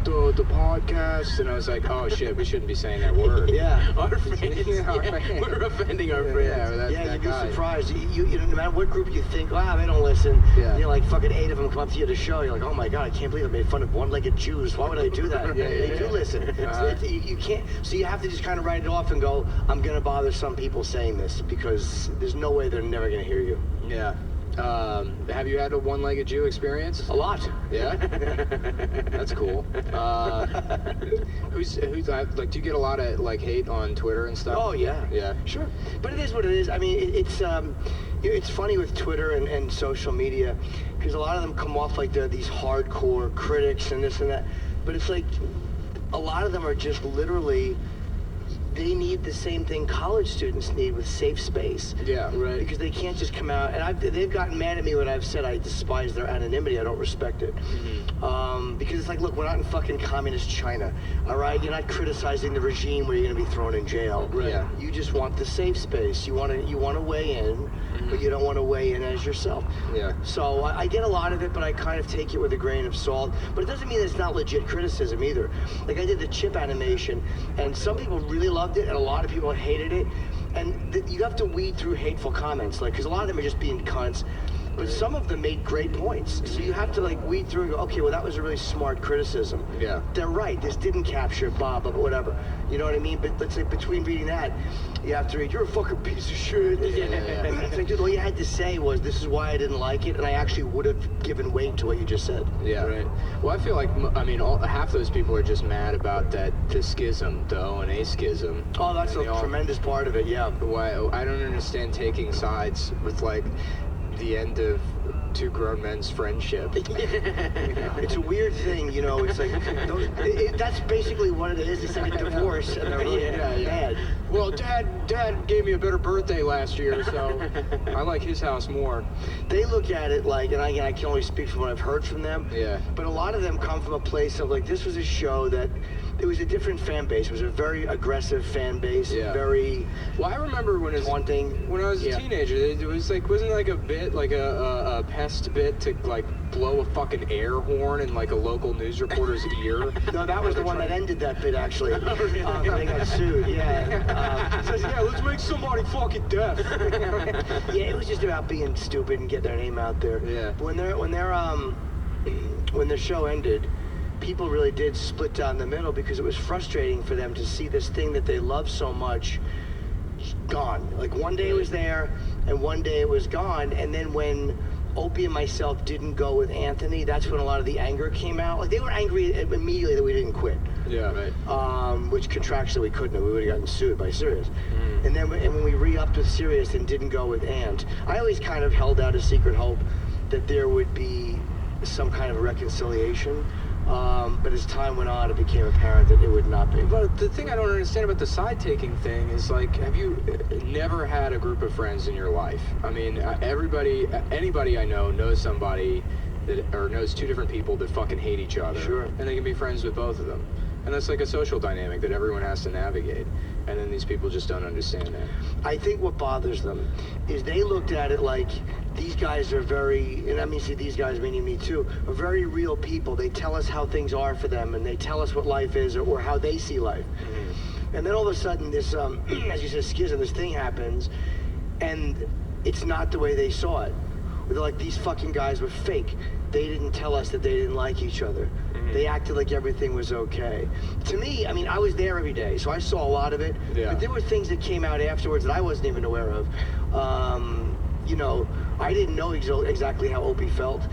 the podcast, and I was like, oh shit, we shouldn't be saying that word. Yeah. Our fans. We're offending our friends. You'd be surprised. You know, no matter what group you think, they don't listen. Yeah. You know, like fucking 8 of them come up to you to show. You're like, oh my god, I can't believe I made fun of one-legged Jews. Why would I do that? They do listen. You can't. So you have to just kind of write it off and go, I'm gonna bother some people saying this because there's no way they're never gonna hear you. Yeah. Have you had a one-legged Jew experience? A lot. Yeah? That's cool. Who's like, do you get a lot of like hate on Twitter and stuff? Oh yeah. Yeah. Sure. But it is what it is. I mean, it's funny with Twitter and social media because a lot of them come off like they're these hardcore critics and this and that. But it's like a lot of them are just literally. They need the same thing college students need with safe space. Yeah, right. Because they can't just come out, and they've gotten mad at me when I've said I despise their anonymity. I don't respect it. Because it's like, look, we're not in fucking communist China, all right? You're not criticizing the regime where you're going to be thrown in jail. Right. Yeah. You just want the safe space. You want to weigh in, but you don't want to weigh in as yourself. Yeah. So I get a lot of it, but I kind of take it with a grain of salt. But it doesn't mean it's not legit criticism either. Like I did the chip animation, and some people really loved it, and a lot of people hated it. And you have to weed through hateful comments, like, because a lot of them are just being cunts. But some of them made great points. So you have to like weed through and go, okay, well that was a really smart criticism. Yeah. They're right. This didn't capture Bob, but whatever. You know what I mean? But let's say between reading that, you have to read, you're a fucking piece of shit. It's like, dude, all you had to say was, this is why I didn't like it, and I actually would have given weight to what you just said. Yeah. Right. Well, I feel like, I mean, half those people are just mad about the schism, the O&A schism. Oh, that's a tremendous part of it, yeah. Why I don't understand taking sides with like the end of two grown men's friendship. It's a weird thing, you know. It's like that's basically what it is. It's like a divorce, and they're really mad. Well, Dad gave me a better birthday last year, so I like his house more. They look at it like, and I can only speak from what I've heard from them. Yeah. But a lot of them come from a place of like, this was a show that. It was a different fan base. It was a very aggressive fan base. Yeah. Very. Well, I remember when When I was a teenager, it was like, wasn't it like a bit, like a pest bit to like blow a fucking air horn in like a local news reporter's ear? No, that was the one that ended that bit actually. They got sued. Yeah. Says, yeah, let's make somebody fucking deaf. Yeah, it was just about being stupid and get their name out there. Yeah. When their show ended, people really did split down the middle because it was frustrating for them to see this thing that they love so much gone. Like one day it was there and one day it was gone, and then when Opie and myself didn't go with Anthony, that's when a lot of the anger came out. Like they were angry immediately that we didn't quit. Yeah, right. Which contractually we couldn't have. We would have gotten sued by Sirius. And then when we re-upped with Sirius and didn't go with Ant, I always kind of held out a secret hope that there would be some kind of reconciliation. But as time went on, it became apparent that it would not be. But the thing I don't understand about the side-taking thing is, like, have you never had a group of friends in your life? I mean, anybody I know knows somebody or knows two different people that fucking hate each other. Sure. And they can be friends with both of them. And that's like a social dynamic that everyone has to navigate. And then these people just don't understand that. I think what bothers them is they looked at it like these guys are very, and I mean, see, these guys, meaning me too, are very real people. They tell us how things are for them, and they tell us what life is or how they see life. And then all of a sudden, this, as you said, schism, this thing happens, and it's not the way they saw it. They're like, these fucking guys were fake. They didn't tell us that they didn't like each other. They acted like everything was okay. To me, I mean, I was there every day, so I saw a lot of it. Yeah. But there were things that came out afterwards that I wasn't even aware of. You know, I didn't know exactly how Opie felt.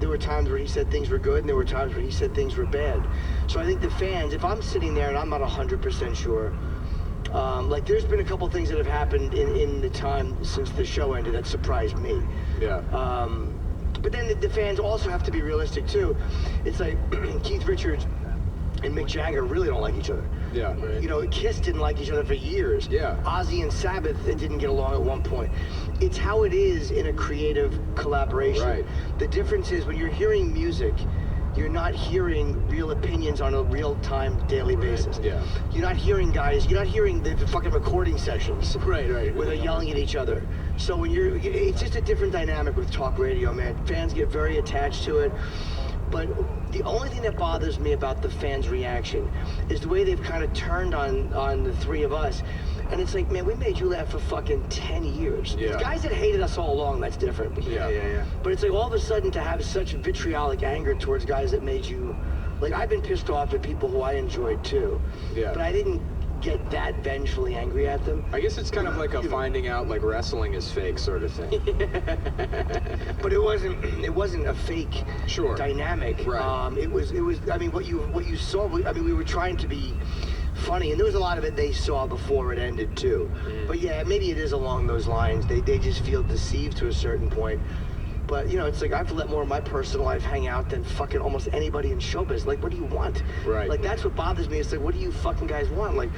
There were times where he said things were good, and there were times where he said things were bad. So I think the fans, if I'm sitting there and I'm not 100% sure, like there's been a couple things that have happened in the time since the show ended that surprised me. Yeah. But then the fans also have to be realistic too. It's like Keith Richards and Mick Jagger really don't like each other. Yeah, right. You know, Kiss didn't like each other for years. Yeah. Ozzy and Sabbath didn't get along at one point. It's how it is in a creative collaboration. Right. The difference is when you're hearing music, you're not hearing real opinions on a real-time, daily basis. Yeah. You're not hearing the fucking recording sessions. Right. Where they're yelling at each other. So when it's just a different dynamic with talk radio, man. Fans get very attached to it. But the only thing that bothers me about the fans' reaction is the way they've kind of turned on the three of us. And it's like, man, we made you laugh for fucking 10 years. Yeah. The guys that hated us all along, that's different. Yeah. But it's like all of a sudden to have such vitriolic anger towards guys that made you, like, I've been pissed off at people who I enjoyed too. Yeah. But I didn't get that vengefully angry at them. I guess it's kind of like a finding out like wrestling is fake sort of thing. But it wasn't a fake dynamic. Right. It was I mean what you saw, I mean we were trying to be funny, and there was a lot of it they saw before it ended too. But yeah, maybe it is along those lines. They just feel deceived to a certain point. But, you know, it's like I've let more of my personal life hang out than fucking almost anybody in showbiz. Like, what do you want? Right. Like, that's what bothers me. It's like, what do you fucking guys want? Like,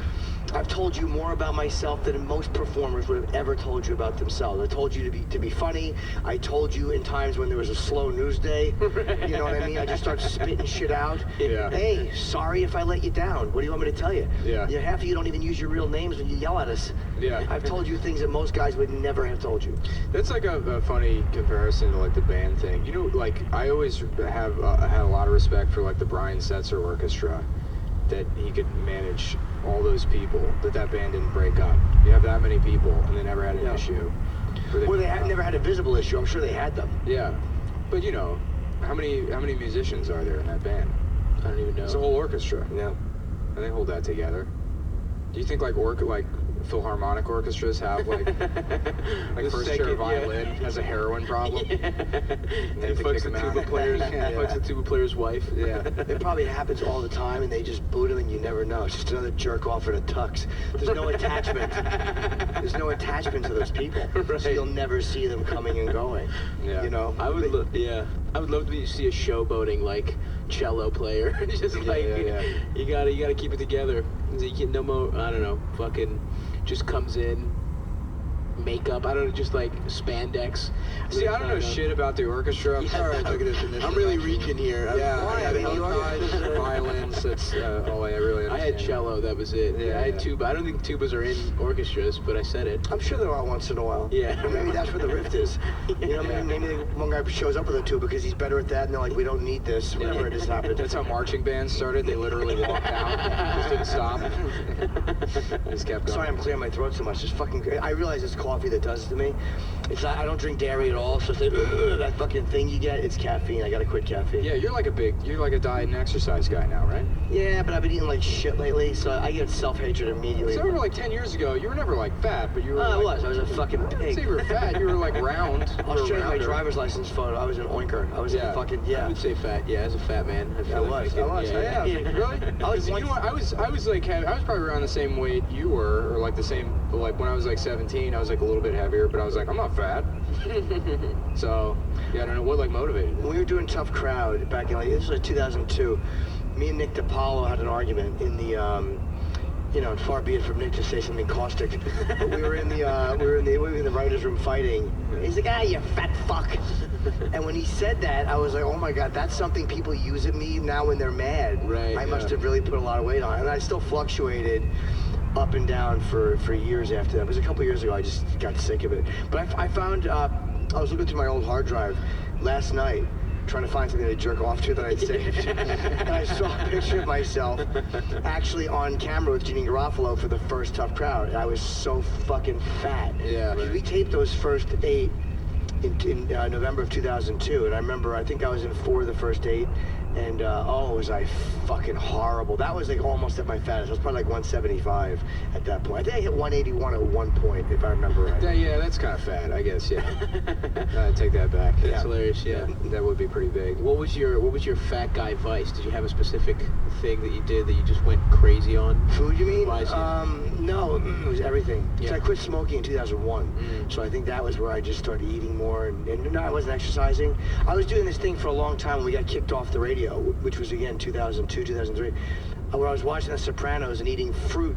I've told you more about myself than most performers would have ever told you about themselves. I told you to be funny. I told you in times when there was a slow news day. You know what I mean? I just start spitting shit out. Yeah. Hey, sorry if I let you down. What do you want me to tell you? Yeah. Half of you don't even use your real names when you yell at us. Yeah. I've told you things that most guys would never have told you. That's like a funny comparison to like the band thing. You know, like I always have had a lot of respect for like the Brian Setzer Orchestra, that he could manage all those people, that band didn't break up. You have that many people and they never had an issue. Well, they never had a visible issue. I'm sure they had them. Yeah, but you know, how many musicians are there in that band? I don't even know. It's a whole orchestra. Yeah. And they hold that together. Do you think like Philharmonic orchestras have like first chair violin has a heroin problem? Yeah. And they have to Fucks kick the him out. tuba players. Fucks the tuba player's wife. Yeah. It probably happens all the time, and they just boot him, and you never know. It's just another jerk off in a tux. There's no attachment. There's no attachment to those people, Right. so you'll never see them coming and going. Yeah. You know. I would love to see a showboating like cello player. Just you gotta keep it together. You get no more. I don't know. Fucking just comes in. Makeup. I don't know. Just like spandex. See, I don't know shit about the orchestra. I'm sorry I took it as initial. I'm really reaction. reaching here. Yeah, I had you are. violins. That's all I really understand. I had cello. That was it. Yeah, I had yeah. tuba. I don't think tubas are in orchestras, but I said it. I'm sure there are once in a while. Yeah. Or maybe that's where the rift is. You know, maybe one guy shows up with a tuba because he's better at that, and they're like, we don't need this. Whatever it has happened. That's how marching bands started. They literally walked out, just didn't stop, just kept going. Sorry, I'm clearing my throat so much. Just fucking. I realize it's coffee that does it to me. It's not, I don't drink dairy at all, so it's like, that fucking thing you get. It's caffeine. I gotta quit caffeine. Yeah, you're like a diet and exercise guy now, right? Yeah, but I've been eating like shit lately, so I get self-hatred immediately. So I remember like 10 years ago, you were never like fat, but you were. I like, was a fucking I wouldn't pig. say you were fat. You were like round. I'll show you my rounder. driver's license photo. I was an oinker. I was Yeah. a fucking I would say fat. Yeah, as a fat man. I feel like I was. Yeah. Yeah, really? I was You know what? I was probably around the same weight you were, or like the same. Like when I was like 17, I was like a little bit heavier, but I was like, I'm not fat. So yeah, I don't know what like motivated me. When we were doing Tough Crowd back in like this was like 2002, me and Nick DiPaolo had an argument in the you know, far be it from Nick to say something caustic, but we were in the writers' room fighting. He's like, you fat fuck. And when he said that, I was like, oh my God, that's something people use at me now when they're mad. Right, I must yeah. have really put a lot of weight on it. And I still fluctuated up and down for years after that. It was a couple years ago, I just got sick of it. But I found, I was looking through my old hard drive last night, trying to find something to jerk off to that I'd saved. And I saw a picture of myself actually on camera with Jeannie Garofalo for the first Tough Crowd. I was so fucking fat. Yeah. We taped those first 8 in November of 2002, and I remember, I think I was in 4 of the first 8, and was I fucking horrible. That was like almost at my fattest. I was probably like 175 at that point. I think I hit 181 at one point, if I remember right. Yeah, that's kind of fat, I guess. Yeah. Take that back. That's hilarious. Yeah. That would be pretty big. What was your fat guy vice? Did you have a specific thing that you did that you just went crazy on? Food, you mean? Wise, yeah. No, it was everything. Yeah. So I quit smoking in 2001. So I think that was where I just started eating more, and no, I wasn't exercising. I was doing this thing for a long time when we got kicked off the radio, which was again 2002, 2003, where I was watching The Sopranos and eating fruit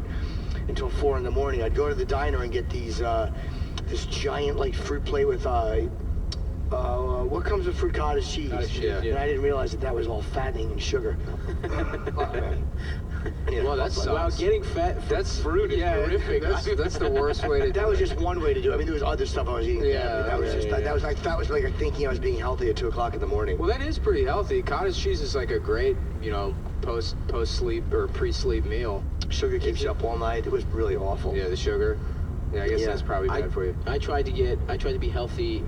until 4 in the morning. I'd go to the diner and get these this giant like fruit plate with What comes with fruit? Cottage cheese. Yeah. And I didn't realize that was all fattening and sugar. Oh, man. Yeah, Well, that's Wow, getting fat from fruit is horrific. That's the worst way to do That was it. just one way to do it. I mean, there was other stuff I was eating. Yeah, that was yeah, just yeah. that was like thinking I was being healthy at 2 o'clock in the morning. Well, that is pretty healthy. Cottage cheese is like a great, post sleep or pre-sleep meal. Sugar keeps you up all night. It was really awful. Yeah, the sugar. Yeah, I guess that's probably bad for you. I tried to be healthy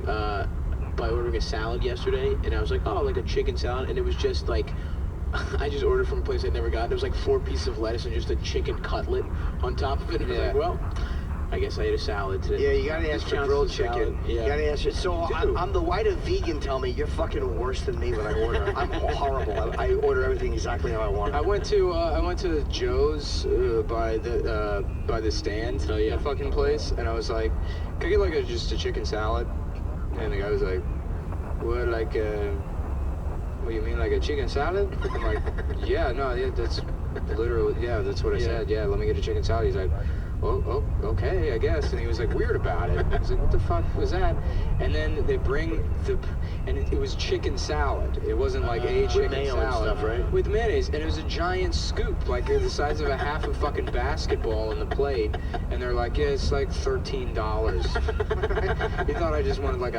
by ordering a salad yesterday, and I was like, oh, like a chicken salad, and it was just like, I just ordered from a place I'd never gotten. It was like 4 pieces of lettuce and just a chicken cutlet on top of it. And I was like, well, I guess I ate a salad today. Yeah, you gotta ask for grilled chicken. Yeah. You gotta ask. So I'm the white of vegan. Tell me, you're fucking worse than me when I order. I'm horrible. I order everything exactly how I want it. I went to Joe's by the stand. Oh, yeah. That fucking place, and I was like, "Could I get like just a chicken salad?" And the guy was like, "What, like what do you mean, like a chicken salad?" I'm like, "Yeah, no, yeah, that's literally, yeah, that's what I said. Yeah, let me get a chicken salad." He's like, oh, okay, I guess. And he was like weird about it. I was like, what the fuck was that? And then they bring and it was chicken salad. It wasn't like a chicken mayo and salad. stuff, right? With mayonnaise, and it was a giant scoop, like the size of a half a fucking basketball in the plate. And they're like, yeah, it's like $13. You thought I just wanted like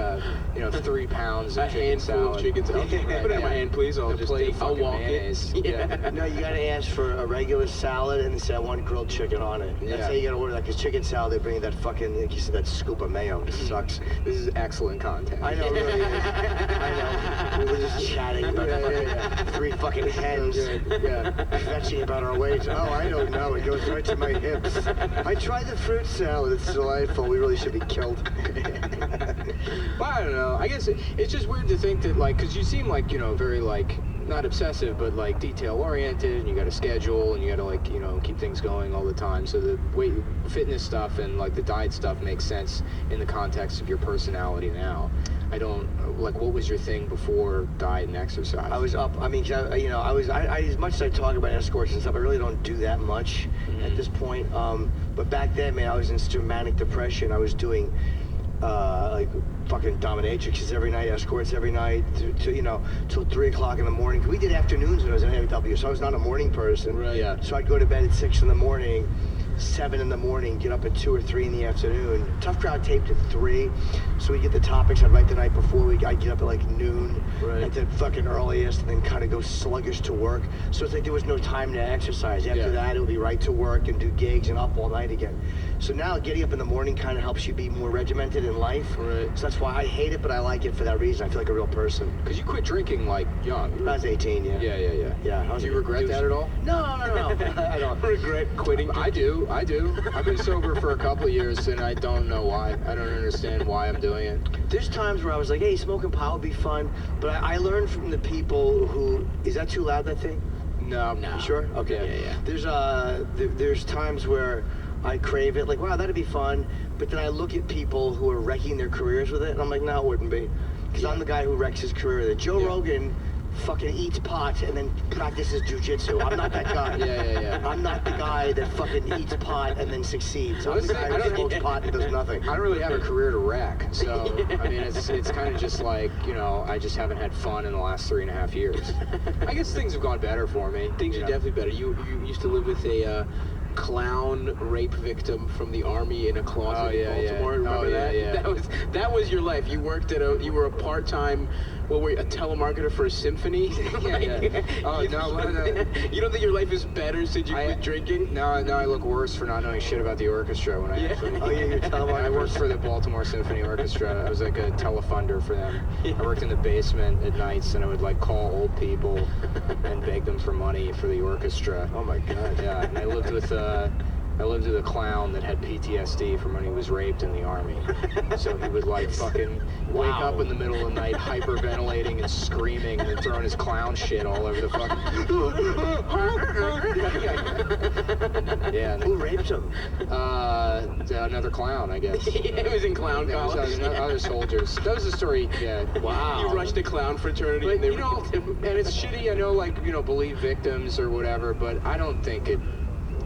3 pounds of A chicken handful salad. of chicken salad. Right, Put it in my yeah. hand, please. I'll A just plate take. of I'll fucking walk mayonnaise. it. Yeah. No, you gotta ask for a regular salad and say I want grilled chicken on it. That's Yeah. how you gotta order that. Cause chicken salad, they bring you that fucking, like you said, that scoop of mayo. It sucks. This is excellent content. I know, it really is. I know. We were just chatting about fucking 3 fucking hens. Yeah. Fetching about our weight. Oh, I don't know. It goes right to my hips. I tried the fruit salad. It's delightful. We really should be killed. Well, I don't know. I guess it's just weird to think that, like, because you seem like, very, like, not obsessive, but, like, detail-oriented, and you got a schedule, and you got to, like, keep things going all the time. So the weight, fitness stuff and, like, the diet stuff makes sense in the context of your personality now. I don't, like, what was your thing before diet and exercise? I was up. I mean, I as much as I talk about escorts and stuff, I really don't do that much at this point. But back then, man, I was in such manic depression. I was doing like fucking dominatrixes every night, escorts every night, till 3 o'clock in the morning. We did afternoons when I was in AW, so I was not a morning person. Right. Yeah. So I'd go to bed at 6 in the morning, 7 in the morning, get up at 2 or 3 in the afternoon. Tough Crowd taped at 3, so we get the topics I'd write the night before. I'd get up at like noon at the fucking earliest, and then kind of go sluggish to work. So it's like there was no time to exercise. After that, it would be right to work and do gigs and up all night again. So now getting up in the morning kind of helps you be more regimented in life. Right. So that's why I hate it, but I like it for that reason. I feel like a real person. Because you quit drinking, like, young. I was 18, yeah. Yeah. Do you regret that at all? No. I don't Regret quitting. I do. I've been sober for a couple of years, and I don't know why. I don't understand why I'm doing it. There's times where I was like, hey, smoking pot would be fun, but I learned from the people who, is that too loud, that thing? No. You sure? Okay. Yeah. There's times where I crave it, like, wow, that'd be fun, but then I look at people who are wrecking their careers with it, and I'm like, no, it wouldn't be, because I'm the guy who wrecks his career. That Joe Rogan fucking eats pot and then practices jujitsu. I'm not that guy. Yeah. I'm not the guy that fucking eats pot and then succeeds. I'm the guy I who don't- smokes pot and does nothing. I don't really have a career to wreck, so I mean, it's kind of just like, I just haven't had fun in the last 3.5 years. I guess things have gone better for me. Things are definitely better. You used to live with a clown rape victim from the army in a closet in Baltimore. Remember that? Yeah. That was your life. You worked you were a part-time, what were you, a telemarketer for a symphony? Yeah. Oh, you, no. You don't think your life is better since you quit drinking? Now I look worse for not knowing shit about the orchestra when I actually. Oh, yeah, you're telemarketer. I worked for the Baltimore Symphony Orchestra. I was like a telefunder for them. I worked in the basement at nights, and I would like call old people and beg them for money for the orchestra. Oh my God. Yeah, and I lived with a clown that had PTSD from when he was raped in the army. So he would like fucking wake up in the middle of the night hyperventilating and screaming and throwing his clown shit all over the fucking. Yeah. Who raped him? Another clown, I guess. It was in clown Yeah, it was college. other soldiers. That was the story. Yeah. Wow. You rushed a clown fraternity But and they and it's shitty. I know, like, believe victims or whatever, but I don't think it.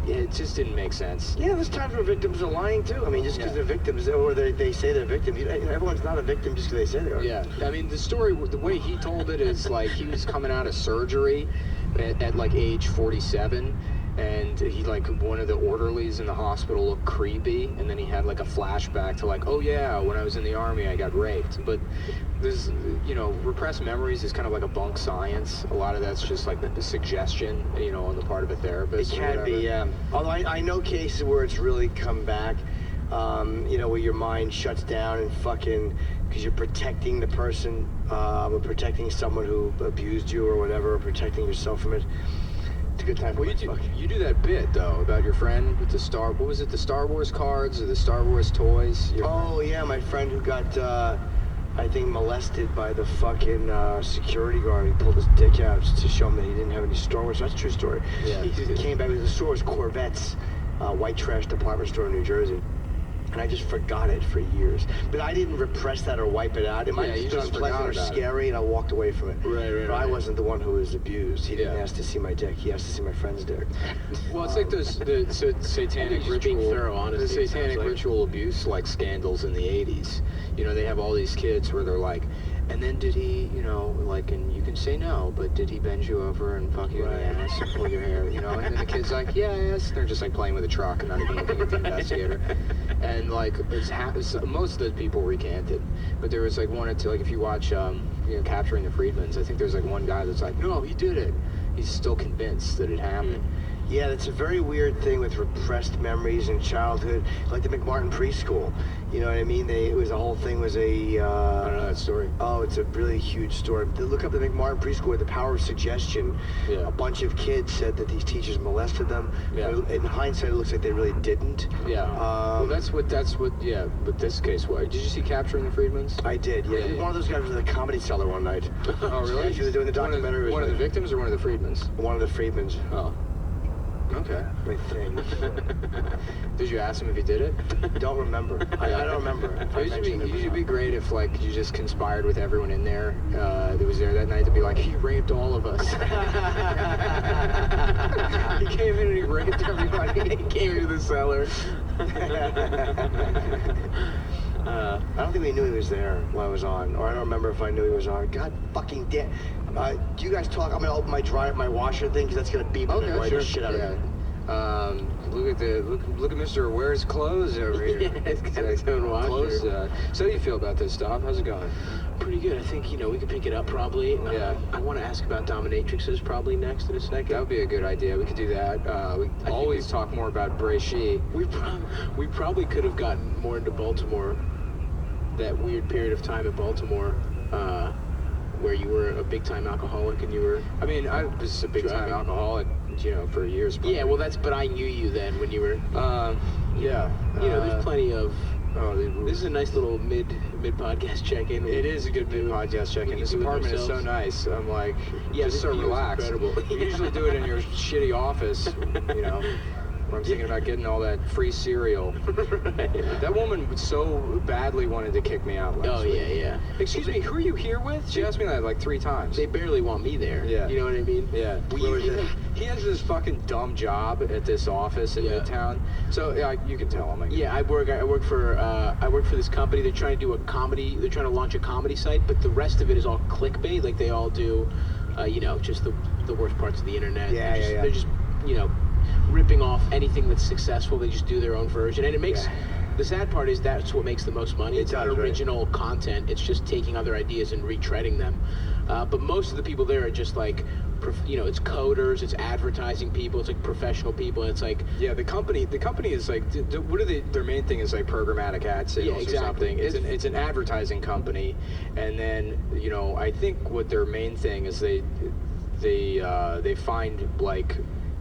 it just didn't make sense. Yeah, there's times where victims are lying too. I mean, just because they're victims, or they say they're victims, everyone's not a victim just because they say they are. Yeah, I mean, the story, the way he told it is like he was coming out of surgery at like age 47, and he, like, one of the orderlies in the hospital looked creepy, and then he had like a flashback to like, oh yeah, when I was in the army I got raped. But there's, repressed memories is kind of like a bunk science. A lot of that's just like the suggestion, on the part of a therapist. It can be, yeah. Although I know cases where it's really come back, where your mind shuts down and fucking, because you're protecting the person, or protecting someone who abused you or whatever, or protecting yourself from it. It's a good time for you do that bit though about your friend with the what was it, the Star Wars cards or the Star Wars toys? Yeah, my friend who got I think molested by the fucking security guard. He pulled his dick out to show him that he didn't have any Star Wars. That's a true story. Yeah. He came back with the Star Wars Corvettes, white trash department store in New Jersey. And I just forgot it for years. But I didn't repress that or wipe it out. It might have been unpleasant or scary, and I walked away from it. Right. But I wasn't the one who was abused. He didn't ask to see my dick. He asked to see my friend's dick. Well, it's like the satanic just ritual, being thorough, honestly, the it sounds satanic like. ritual abuse like scandals in the 80s. They have all these kids where they're like, and then did he, and you can say no, but did he bend you over and fuck you in the ass and pull your hair, and then the kid's like, yes. They're just like playing with a truck and not even looking at the investigator. And like, most of the people recanted, but there was like one or two, like if you watch, Capturing the Freedmans, I think there's like one guy that's like, no, he did it. He's still convinced that it happened. Yeah, that's a very weird thing with repressed memories in childhood, like the McMartin preschool. You know what I mean? The whole thing was a... I don't know that story. Oh, it's a really huge story. Look up the McMartin preschool, the power of suggestion. Yeah. A bunch of kids said that these teachers molested them. Yeah. In hindsight, it looks like they really didn't. Yeah. Well, that's what, but this case was. Did you see Capturing the Freedmans? I did, yeah. Yeah. One of those guys was in the Comedy Cellar one night. Oh, really? Actually, they're doing the documentary. One of the victims or one of the Freedmans? One of the Freedmans. Oh. Okay. I think. Did you ask him if he did it? Don't remember. I don't remember. It should be great if, like, you just conspired with everyone in there that was there that night to be like, he raped all of us. He came in and he raped everybody. He came into the cellar. I don't think we knew he was there when I was on, or I don't remember if I knew he was on. God fucking damn. Do you guys talk? I'm gonna open my washer thing because that's gonna beep and annoy the shit out of me. Look at Mr. Wears Clothes over here. Yeah, it's got its own washer. Clothes, so how do you feel about this stuff? How's it going? Pretty good. I think, we can pick it up probably. Yeah. I want to ask about dominatrixes probably next in a second. That would be a good idea. We could do that. We always talk more about Brachy. We probably could have gotten more into Baltimore, that weird period of time in Baltimore, where you were a big-time alcoholic and you were... I mean, I was a big-time alcoholic, for years. Probably. Yeah, well, but I knew you then when you were... Yeah. There's plenty of... Oh, this is a nice little mid-podcast check-in. It is a good mid-podcast check-in. This apartment is so nice. I'm like, just so relaxed. Incredible. We usually do it in your shitty office, where I'm thinking about getting all that free cereal. Right. That woman so badly wanted to kick me out last week. Yeah. Excuse me, who are you here with? She asked me that like 3 times. They barely want me there. Yeah. You know what I mean? Yeah. He has this fucking dumb job at this office in Midtown. So you can tell him. Yeah, I work for this company. They're trying to do a comedy. They're trying to launch a comedy site, but the rest of it is all clickbait. Like they all do, just the worst parts of the internet. They're just ripping off anything that's successful. They just do their own version, and it makes. The sad part is that's what makes the most money. It's not original content. It's just taking other ideas and retreading them. But most of the people there are just like, it's coders, it's advertising people, it's like professional people. And it's like the company is like, what are their main thing is like programmatic ad sales or something. It's an advertising company, and then I think what their main thing is they find like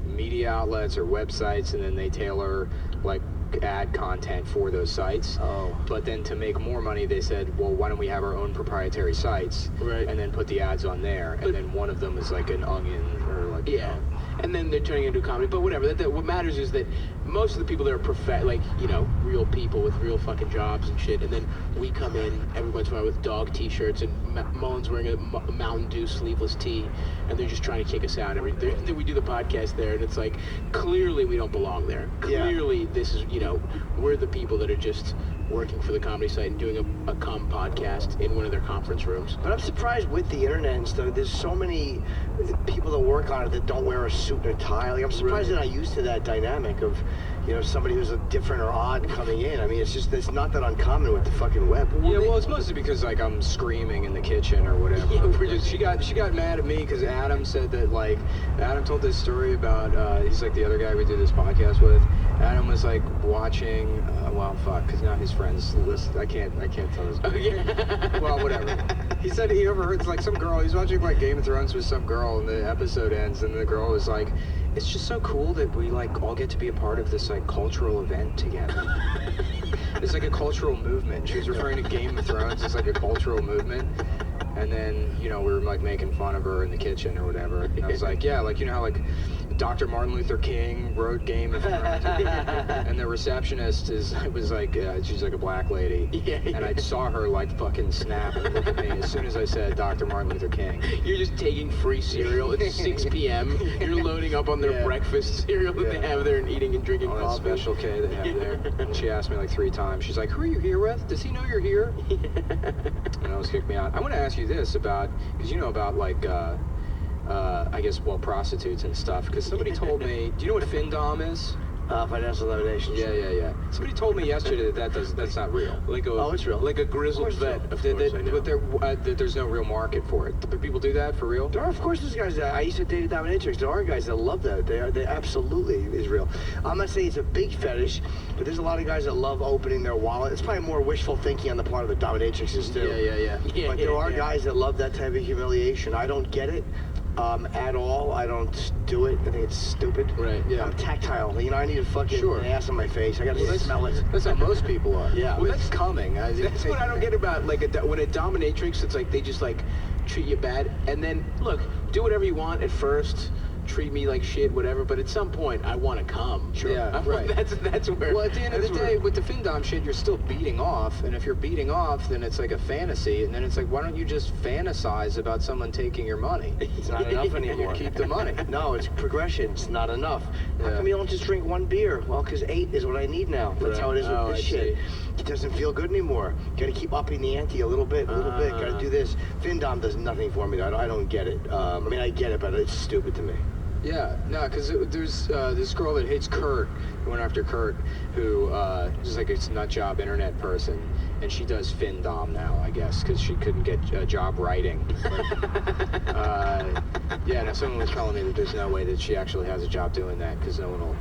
media outlets or websites, and then they tailor like ad content for those sites. But then to make more money, they said, well, why don't we have our own proprietary sites, and then put the ads on there, and then one of them is like an Onion or like and then they're turning into comedy. But whatever. What matters is that most of the people there are real people with real fucking jobs and shit. And then we come in every once in a while with dog T-shirts, and Mullen's wearing a Mountain Dew sleeveless tee, and they're just trying to kick us out. Then we do the podcast there, and it's like clearly we don't belong there. Clearly this is we're the people that are just working for the comedy site and doing a podcast in one of their conference rooms. But I'm surprised with the internet and stuff. There's so many people that work on it that don't wear a suit and a tie. Like, I'm surprised they're not used to that dynamic of, somebody who's a different or odd coming in. I mean, it's not that uncommon with the fucking web. Yeah, well, it's mostly because like I'm screaming in the kitchen or whatever. Yeah, she got mad at me because Adam said that Adam told this story about he's like the other guy we do this podcast with. Adam was like watching because now his friends list. I can't tell this. Well, whatever. He said he overheard like some girl. He's watching like Game of Thrones with some girl, and the episode ends, and the girl was like, "It's just so cool that we like all get to be a part of this like cultural event together." It's like a cultural movement. She was referring to Game of Thrones as like a cultural movement. And then, we were like making fun of her in the kitchen or whatever. And I was like, yeah, like, how like Dr. Martin Luther King wrote Game of Thrones. And the receptionist was like, she's like a black lady. Yeah. And I saw her like fucking snap and look at me as soon as I said Dr. Martin Luther King. You're just taking free cereal at 6 p.m. You're loading up on their breakfast cereal that they have there and eating and drinking that coffee. Special K they have there. And she asked me like 3 times. She's like, who are you here with? Does he know you're here? And almost kicked me out. I want to ask you this about, because about like, I guess, prostitutes and stuff. Because somebody told me, do you know what FinDom is? Financial domination. Yeah. Somebody told me yesterday that's not real. It's real. Like a grizzled vet. But there's no real market for it. Do people do that for real? There are, of course, there's guys that I used to date a dominatrix. There are guys that love that. They absolutely is real. I'm not saying it's a big fetish, but there's a lot of guys that love opening their wallet. It's probably more wishful thinking on the part of the dominatrixes too. Yeah. But there are guys that love that type of humiliation. I don't get it. At all. I don't do it. I think it's stupid. Right, yeah. I'm tactile. I need a fucking ass on my face. I gotta smell it. That's how most people are. Yeah. Well, that's coming. That's what I don't get about when a dominatrix, it's like they just like treat you bad, and then look, do whatever you want at first. Treat me like shit, whatever, but at some point I want to come. Sure. Yeah, right. That's where. Well, at the end of the day, with the FinDom shit, you're still beating off, and if you're beating off, then it's like a fantasy, and then it's like, why don't you just fantasize about someone taking your money? It's not enough anymore. You keep the money. No, it's progression. It's not enough. How come you don't just drink 1 beer? Well, because 8 is what I need now. That's how it is with this shit. It doesn't feel good anymore. Got to keep upping the ante a little bit. Got to do this. FinDom does nothing for me. I don't get it. I mean, I get it, but it's stupid to me. Yeah, no, because there's this girl that hates Kurt, who went after Kurt, who is like a nut job internet person, and she does FinDom now, I guess, because she couldn't get a job writing. Now someone was telling me that there's no way that she actually has a job doing that, because no one will.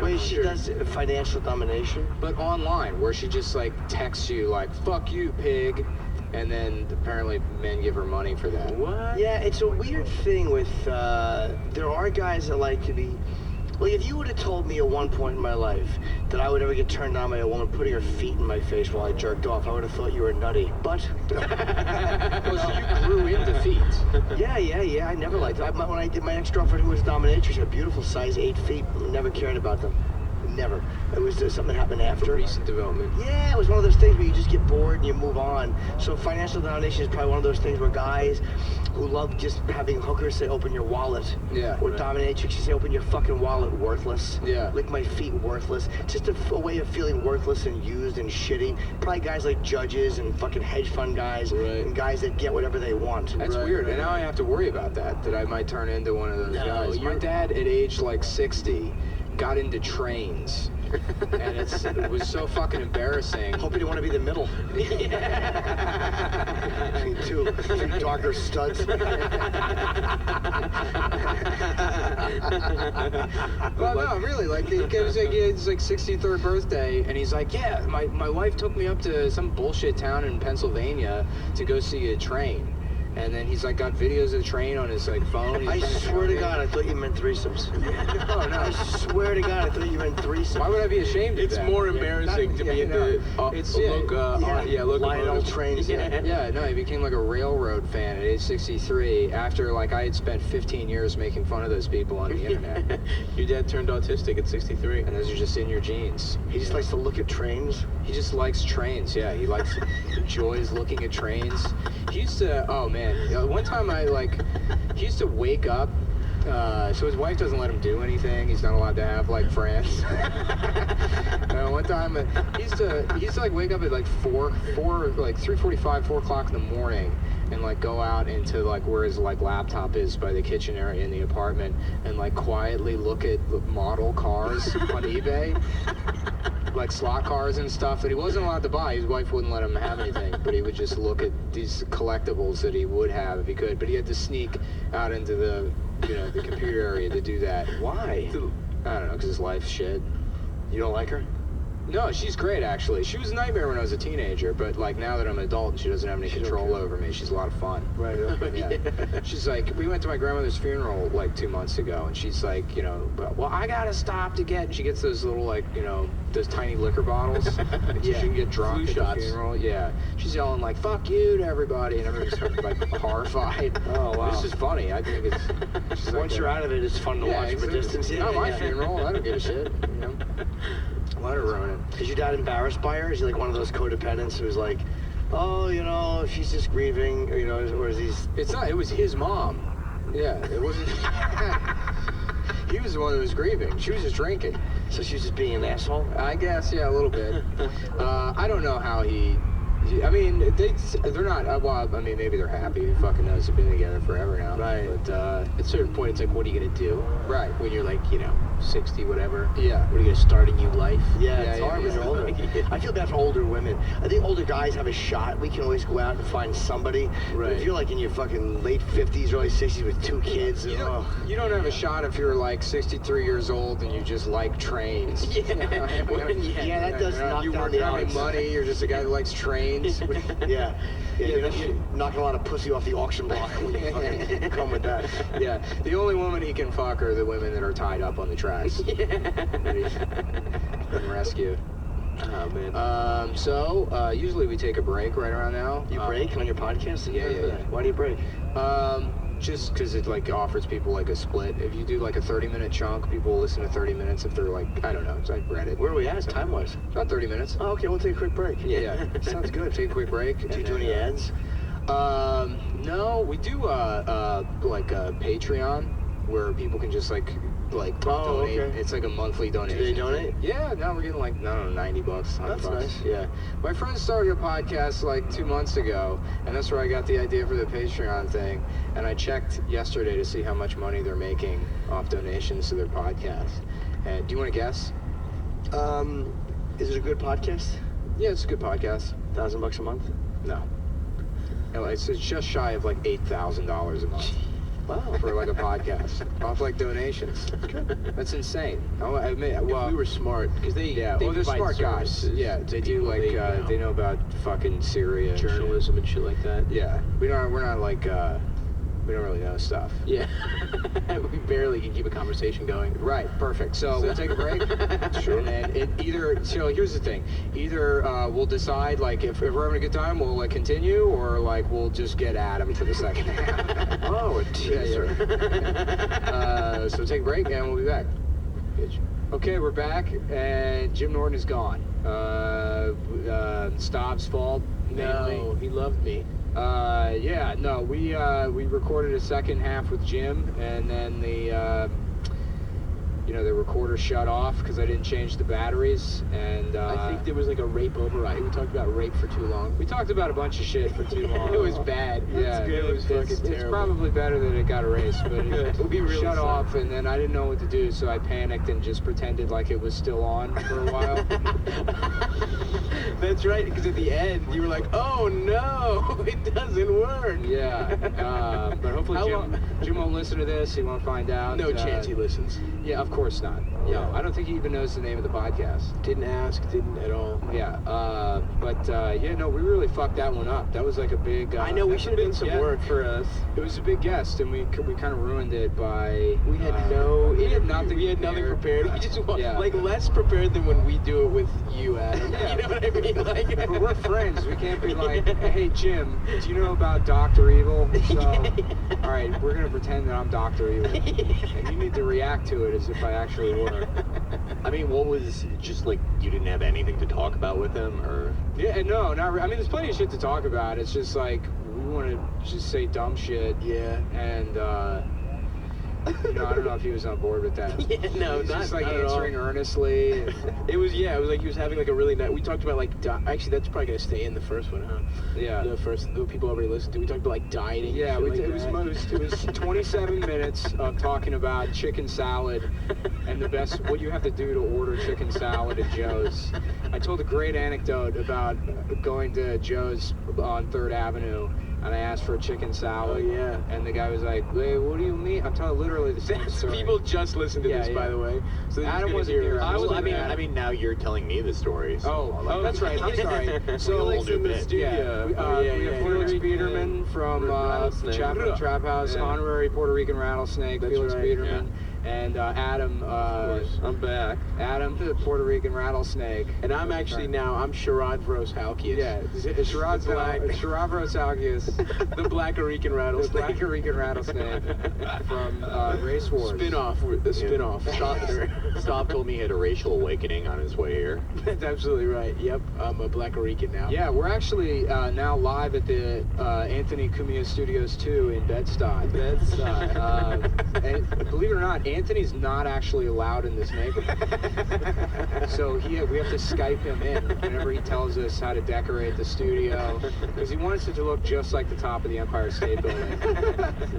Wait, she does financial domination? But online, where she just like texts you like, fuck you, pig. And then apparently men give her money for that. What? Yeah, it's a weird thing with, there are guys that like to be, like if you would have told me at one point in my life that I would ever get turned on by a woman putting her feet in my face while I jerked off, I would have thought you were nutty. But, well, so you grew into feet. Yeah, I never liked it. When I did my ex-girlfriend who was a dominatrix, a beautiful size 8 feet, never cared about them. Never. It was something that happened after. Recent development. Yeah, it was one of those things where you just get bored and you move on. So financial domination is probably one of those things where guys who love just having hookers say, open your wallet. Yeah. Or dominatrix, you say, open your fucking wallet, worthless. Yeah. Lick my feet, worthless. Just a way of feeling worthless and used and shitty. Probably guys like judges and fucking hedge fund guys. Right. And guys that get whatever they want. That's weird. And now I have to worry about that I might turn into one of those guys. My dad, at age like 60, got into trains. And it was so fucking embarrassing. Hope you didn't want to be the middle. two darker studs. Well, no, really, like, it was like his 63rd birthday, and he's like, yeah, my wife took me up to some bullshit town in Pennsylvania to go see a train. And then he's like got videos of the train on his like phone. I swear to God, I thought you meant threesomes. No. I swear to God, I thought you meant threesomes. Why would I be ashamed of It's that? more embarrassing to be into Lionel trains. Yeah, no, he became like a railroad fan at age 63 after like I had spent 15 years making fun of those people on the internet. Your dad turned autistic at 63. And those are just in your genes. He just likes to look at trains. He just likes trains, yeah. He enjoys looking at trains. He used to, oh man, one time he used to wake up, so his wife doesn't let him do anything. He's not allowed to have like friends. One time he used to like wake up at like 3:45, 4 o'clock in the morning, and like go out into like where his like laptop is by the kitchen area in the apartment, and like quietly look at model cars on eBay. Like slot cars and stuff that he wasn't allowed to buy. His wife wouldn't let him have anything, but he would just look at these collectibles that he would have if he could. But he had to sneak out into the computer area to do that. Why? I don't know, because his life's shit. You don't like her? No, she's great actually. She was a nightmare when I was a teenager, but like now that I'm an adult and she doesn't have any control over me, she's a lot of fun. Right. Yeah. She's like, we went to my grandmother's funeral like 2 months ago, and she's like, well, I gotta stop to get. And she gets those little like, those tiny liquor bottles that you can get drunk at the funeral. Yeah. She's yelling like, "Fuck you" to everybody, and everybody's like horrified. Oh wow. This is funny. I think it's. Once you're out of it, it's fun to watch from a distance. Not my funeral. I don't give a shit. Let her ruin it. Is your dad embarrassed by her? Is he like one of those codependents who's like, oh, she's just grieving, or is he? It's not. It was his mom. Yeah, it wasn't. He was the one who was grieving. She was just drinking. So she was just being an asshole? I guess, yeah, a little bit. I don't know how I mean, they're not. Well, I mean, maybe they're happy. Who fucking knows? They've been together forever now. Right. But At a certain point, it's like, what are you gonna do? Right. When you're like, 60, whatever. Yeah. What are you gonna start a new life? Yeah, it's hard when yeah. you're older. I feel bad for older women. I think older guys have a shot. We can always go out and find somebody. Right. But if you're like in your fucking late 50s, early 60s with 2 kids, You don't have a shot if you're like 63 years old and you just like trains. Yeah, that does knock You down weren't the having odds. money. You're just a guy who likes trains. Yeah, you're knocking a lot of pussy off the auction block when you fucking come with that. Yeah, the only woman he can fuck are the women that are tied up on the tracks. That he can rescue. Oh man. So usually we take a break right around now. You break on your podcast? Yeah. Why do you break? Just because it like offers people like a split. If you do like a 30-minute chunk, people will listen to 30 minutes if they're like, I don't know, it's like Reddit. Where are we at, time-wise? About 30 minutes. Oh, okay, we'll take a quick break. Yeah. Sounds good. Take a quick break. Do you do any ads? No, we do like a Patreon where people can just like donate. Okay. It's like a monthly donation. Do they donate? Yeah, now we're getting like, I don't know, $90, $100. That's nice. Yeah. My friend started a podcast like 2 months ago, and that's where I got the idea for the Patreon thing. And I checked yesterday to see how much money they're making off donations to their podcast. And do you want to guess? Is it a good podcast? Yeah, it's a good podcast. $1,000 a month? No. No, it's just shy of like $8,000 a month. Wow. For like a podcast off like donations. That's insane. I admit, well, if we were smart, because they they're provide smart guys. services Yeah, they to do people like they know about fucking Syria, and shit. journalism and shit like that. Yeah, we're not like we don't really know stuff. Yeah. We barely can keep a conversation going. Right, perfect. So we'll take a break. Sure. And then here's the thing. Either we'll decide like if we're having a good time, we'll like continue, or like we'll just get at him for the second half. Oh, a teaser. Yeah. So take a break and we'll be back. Okay, we're back and Jim Norton is gone. Staub's fault. Mainly. No, he loved me. We recorded a second half with Jim, and then the recorder shut off because I didn't change the batteries, and I think there was like a rape override. We talked about rape for too long. we talked about a bunch of shit for too long. It was bad. Yeah, It was fucking it's terrible. probably better that it got erased, but it We really shut suck. off, and then I didn't know what to do, so I panicked and just pretended like it was still on for a while. That's right, because at the end, you were like, oh no, it doesn't work. Yeah, but hopefully Jim won't listen to this. He won't find out. No chance he listens. Yeah, of course not. Yeah. No, I don't think he even knows the name of the podcast. Didn't ask, didn't at all. Yeah, we really fucked that one up. That was like a big. I know, we should have done some work for us. It was a big guest, and we kind of ruined it by. We had nothing. We had nothing prepared. We just like less prepared than when we do it with you, Adam. Yeah. You know what I mean? Like, but we're friends. We can't be like, hey Jim, do you know about Dr. Evil? So, all right, we're gonna pretend that I'm Dr. Evil, and you need to react to it as if I actually were. I mean, what was just like you didn't have anything to talk about with him, or? Yeah, no, not. I mean, there's plenty of shit to talk about. It's just like we want to just say dumb shit. Yeah. And I don't know if he was on board with that. Yeah, no, He's not just like not answering earnestly. It was like he was having like a really nice. We talked about like actually that's probably gonna stay in the first one, huh? Yeah. The people already listened to. We talked about like dieting. Yeah, and shit it was 27 minutes of talking about chicken salad and what you have to do to order chicken salad at Joe's. I told a great anecdote about going to Joe's on 3rd Avenue. And I asked for a chicken salad. Oh, yeah. And the guy was like, wait, what do you mean? I'm telling literally the same story. People just listened to this, by the way. So Adam wasn't here. I mean, now you're telling me the story. So that's right. I'm sorry. So Felix in the studio. We have Felix Biederman from Chapel Trap House, honorary Puerto Rican rattlesnake. That's Felix right. Biederman. And Adam, I'm back. Adam, the Puerto Rican rattlesnake. And I'm actually I'm Sharad Vroshalkius. Yeah, Sharad Vroshalkius. The Black Rican rattlesnake. The Black Rican rattlesnake from Race Wars. The spin-off. Stop told me he had a racial awakening on his way here. That's absolutely right. Yep, I'm a Black Rican now. Yeah, we're actually now live at the Anthony Cumia Studios 2 in Bed-Stuy. And believe it or not, Anthony's not actually allowed in this neighborhood. So we have to Skype him in whenever he tells us how to decorate the studio, because he wants it to look just like the top of the Empire State Building,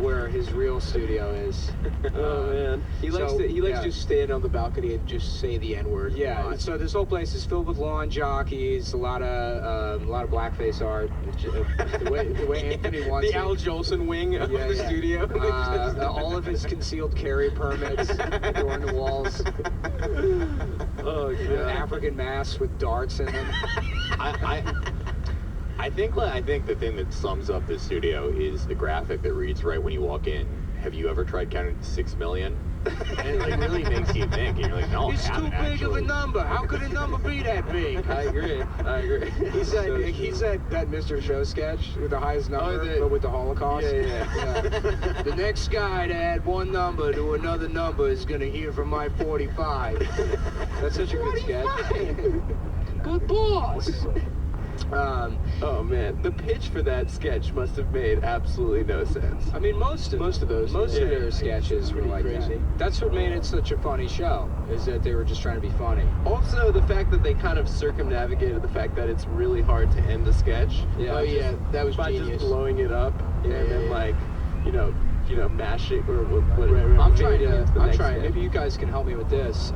where his real studio is. Oh man, he likes to just stand on the balcony and just say the N-word. Yeah, so this whole place is filled with lawn jockeys, a lot of blackface art. The way Anthony wants the Al Jolson wing of the studio. All of his concealed carry permits adorn the walls. Oh god. African masks with darts in them. I think the thing that sums up this studio is the graphic that reads right when you walk in. Have you ever tried counting to 6 million? And it like really makes you think, and you're like, no, it's too big of a number. How could a number be that big? I agree. He said that Mr. Show sketch with the highest number, but with the Holocaust. Yeah. The next guy to add one number to another number is gonna hear from my 45. That's such a good sketch. Good boss. Oh man, the pitch for that sketch must have made absolutely no sense. I mean, most of their sketches were like crazy. that. That's what made it such a funny show, is that they were just trying to be funny. Also, the fact that they kind of circumnavigated the fact that it's really hard to end a sketch. Yeah. Oh yeah, that was by genius. just blowing it up and then like, mash it or what. I'm trying. Maybe you guys can help me with this.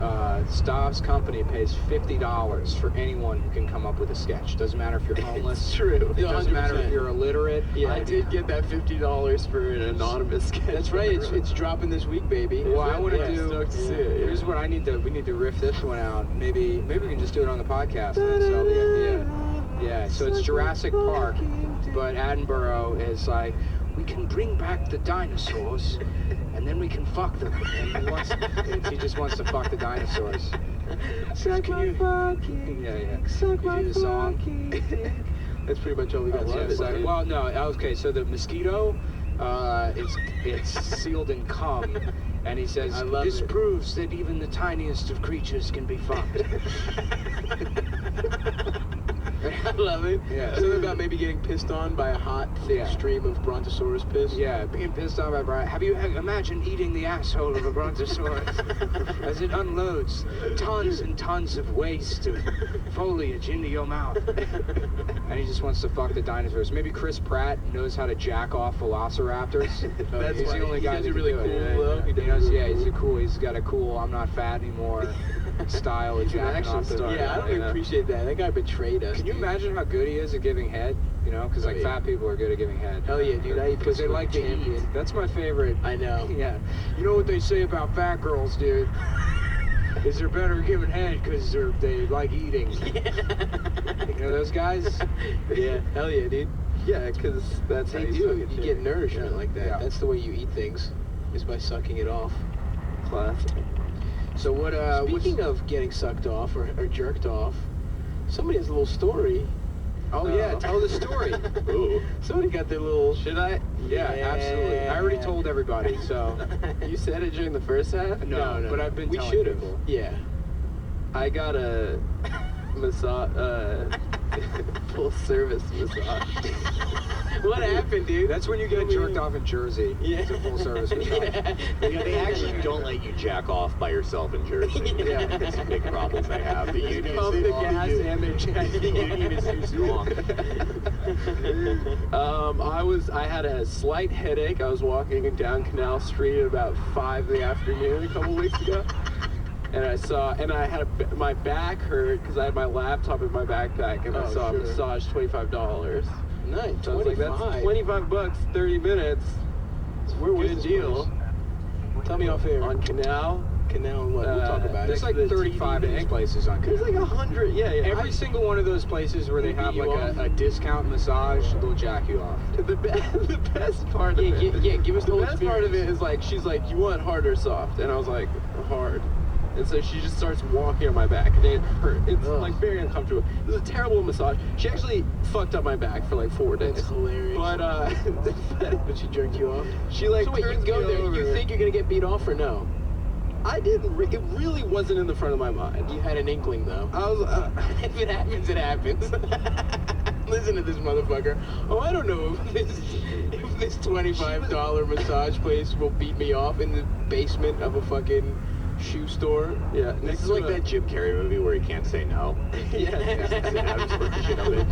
Stav's company pays $50 for anyone who can come up with a sketch. Doesn't matter if you're homeless. It's true. It doesn't matter if you're illiterate. Yeah, I did get that $50 for an anonymous sketch. That's right. It's dropping this week, baby. Well, I want to do. Stoked to see it. Here's what I need to. We need to riff this one out. Maybe we can just do it on the podcast and then sell the idea. Yeah. So it's Jurassic Park, but Attenborough is like, we can bring back the dinosaurs, and then we can fuck them. And he just wants to fuck the dinosaurs. So can you? Can you do the song? That's pretty much all we got. Well, no. Okay. So the mosquito, it's sealed in cum, and he says this proves that even the tiniest of creatures can be fucked. I love it. Yeah. Something about maybe getting pissed on by a hot, thick stream of Brontosaurus piss. Yeah, being pissed on by Brian. Have you imagined eating the asshole of a Brontosaurus as it unloads tons and tons of waste of foliage into your mouth? And he just wants to fuck the dinosaurs. Maybe Chris Pratt knows how to jack off velociraptors. That's he's the only guy who's that really can do cool, it. though. He's got a cool, I'm not fat anymore style of He's an jacking action off the- star. Yeah, I don't appreciate that. That guy betrayed us. Can you dude. imagine how good he is at giving head? You know, because like Oh, yeah. fat people are good at giving head. Hell yeah, dude. I eat Because they this like to champion. eat. That's my favorite. I know. Yeah. You know what they say about fat girls, dude? Is they're better at giving head because they like eating. You know those guys? Yeah, hell yeah, dude. Yeah, because that's how They you do. suck You it, get dude. nourishment like that. Yeah. That's the way you eat things, is by sucking it off. Classic. So what? Speaking of getting sucked off or jerked off, somebody has a little story. Oh yeah, tell the story. Ooh. Somebody got their little. Should I? Yeah, absolutely. I already told everybody, so You said it during the first half? no, but I've been We telling should have. people. Yeah. I got a massage, full service massage. What happened, dude? That's when you get jerked off in Jersey. Yeah. It's a full service massage. Yeah. Yeah, they actually don't let you jack off by yourself in Jersey. Yeah. It's a big problem they have. The union Pump the gas the and they jack the union is too strong. I had a slight headache. I was walking down Canal Street at about 5 in the afternoon a couple weeks ago. And I had my back hurt because I had my laptop in my backpack, and I Oh, saw sure. a massage $25. Nice. So I was like, that's 25 bucks, 30 minutes. Where was Good this deal. place? Tell me off air. On Canal. Canal and what? We'll talk about There's it. like the 35 of TV these places on There's Canal. like 100. Yeah. Every single one of those places where they They have beat you like off? a discount massage, they'll jack you off. The best part of Yeah, it. yeah, give us the the whole best part of it experience. is like she's like, you want hard or soft? And I was like, hard. And so she just starts walking on my back, and it hurt. It's Ugh. like very uncomfortable. It was a terrible massage. She actually fucked up my back for like 4 days. That's hilarious. But But she jerked you off? she like So wait, you turns go me there. over. You think you're gonna get beat off or no? I didn't. It really wasn't in the front of my mind. You had an inkling though. I was. If it happens, it happens. Listen to this motherfucker. Oh, I don't know if this $25 massage place will beat me off in the basement of a fucking shoe store. Yeah. This Next is like to that Jim Carrey movie where he can't say no. Yeah. That's the version of it.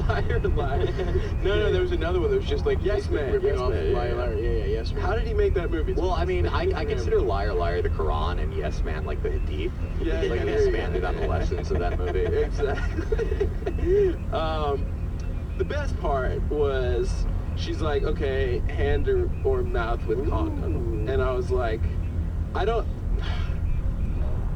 Liar, liar. No, there was another one that was just like Yes, basically Man, ripping Yes, off Man, yeah, Liar, yeah. Liar. Yeah, yes, man. How did he make that movie? Well, I mean, I consider Liar Liar the Quran and Yes Man like the Hadith. Yeah, like yeah, an yeah, expanded yeah. on the lessons of that movie. Exactly. The best part was she's like, okay, hand or mouth with condom. And I was like, I don't.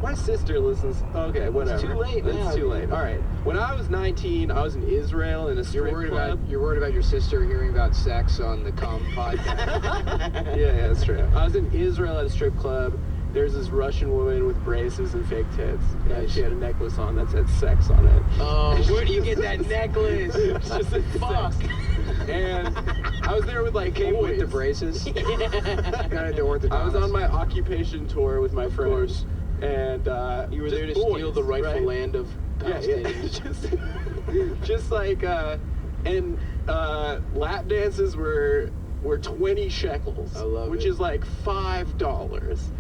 My sister listens. Okay, whatever. too late now, It's too dude. late. All right. When I was 19, I was in Israel in a strip club. You're worried about your sister hearing about sex on the Cum podcast. Yeah, that's true. I was in Israel at a strip club. There's this Russian woman with braces and fake tits. And Nice. she had a necklace on that said sex on it. Oh, where do you get that necklace? It's just a Fuck. sex. And I was there with like Came with the boys. braces. Got into orthodontist. I was on my occupation tour with my friends. course. And You were just there to steal boys, the rightful right? land of Yeah, Palestinians. just like lap dances were 20 shekels, I love which it. is like $5.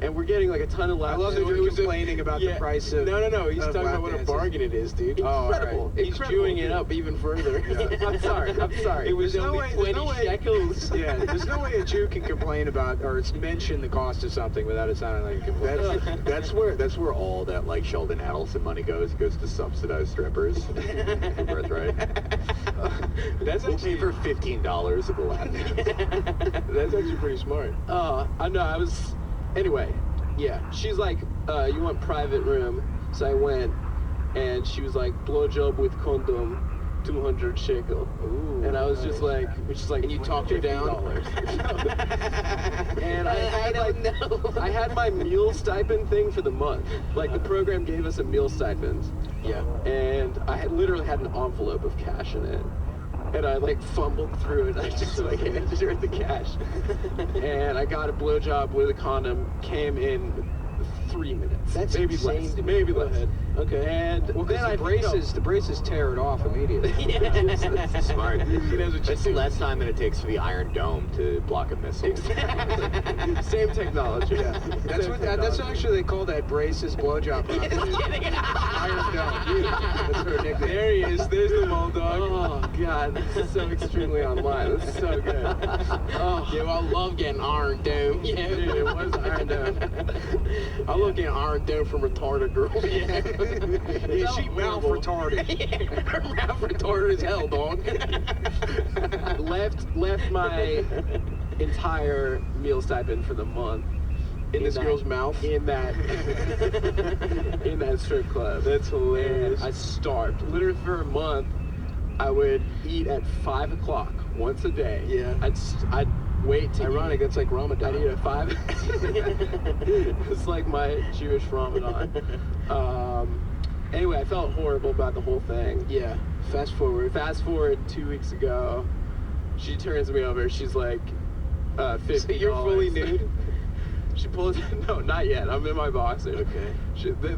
And we're getting like a ton of lap I love that dances. you're It was a- complaining about the price of. No. He's of talking lap about what a dances. bargain it is, dude. Oh, all right. Incredible. He's Incredible. chewing it up even further. I'm sorry. It was There's no only way- there's 20 no way- shekels. Yeah, there's no way a Jew can complain about or mention the cost of something without it sounding like a complaint. That's where all that like Sheldon Adelson money goes. It goes to subsidized strippers. Birthright. That's We'll pay actually for $15 of the lap dance. that's actually pretty smart. I know. Anyway, yeah. She's like, you want private room? So I went, and she was like, blowjob with condom, 200 shekel. Ooh, And I was just nice. like, which is like, And you talked her down? And I had don't know. I had my meal stipend thing for the month. Like the program gave us a meal stipend, Yeah. and I had literally had an envelope of cash in it. And I like fumbled through it. I just like handed her the cash, and I got a blowjob with a condom. Came in 3 minutes. That's maybe insane less. to me. Maybe Go less. ahead. Okay. And Well, then because the braces tear it off immediately. That's smart. She knows what she's That's doing. less time than it takes for the Iron Dome to block a missile. Same technology. Yeah. That's actually, they call that braces blowjob. Iron Dome. That's her nickname. There he is. There's the mole dog. Oh god, this is so extremely online. This is so good. Oh, Yeah, well, I love getting Iron Dome. Yeah, dude, it was Iron Dome. I love getting Iron Dome from retarded girls. Yeah. Yeah, she mouth retarded. Her mouth retarded as hell, dog. left my entire meal stipend for the month In this girl's mouth? in that in that strip club. That's hilarious. And I starved. Literally for a month, I would eat at 5 o'clock once a day. Yeah. I'd wait to Ironic, eat. that's like Ramadan. I'd eat at 5. It's like my Jewish Ramadan. Anyway, I felt horrible about the whole thing. Yeah. Fast forward. Fast forward 2 weeks ago, she turns me over. She's like, $50. So you're fully nude? She pulls. No, not yet. I'm in my boxers. Okay.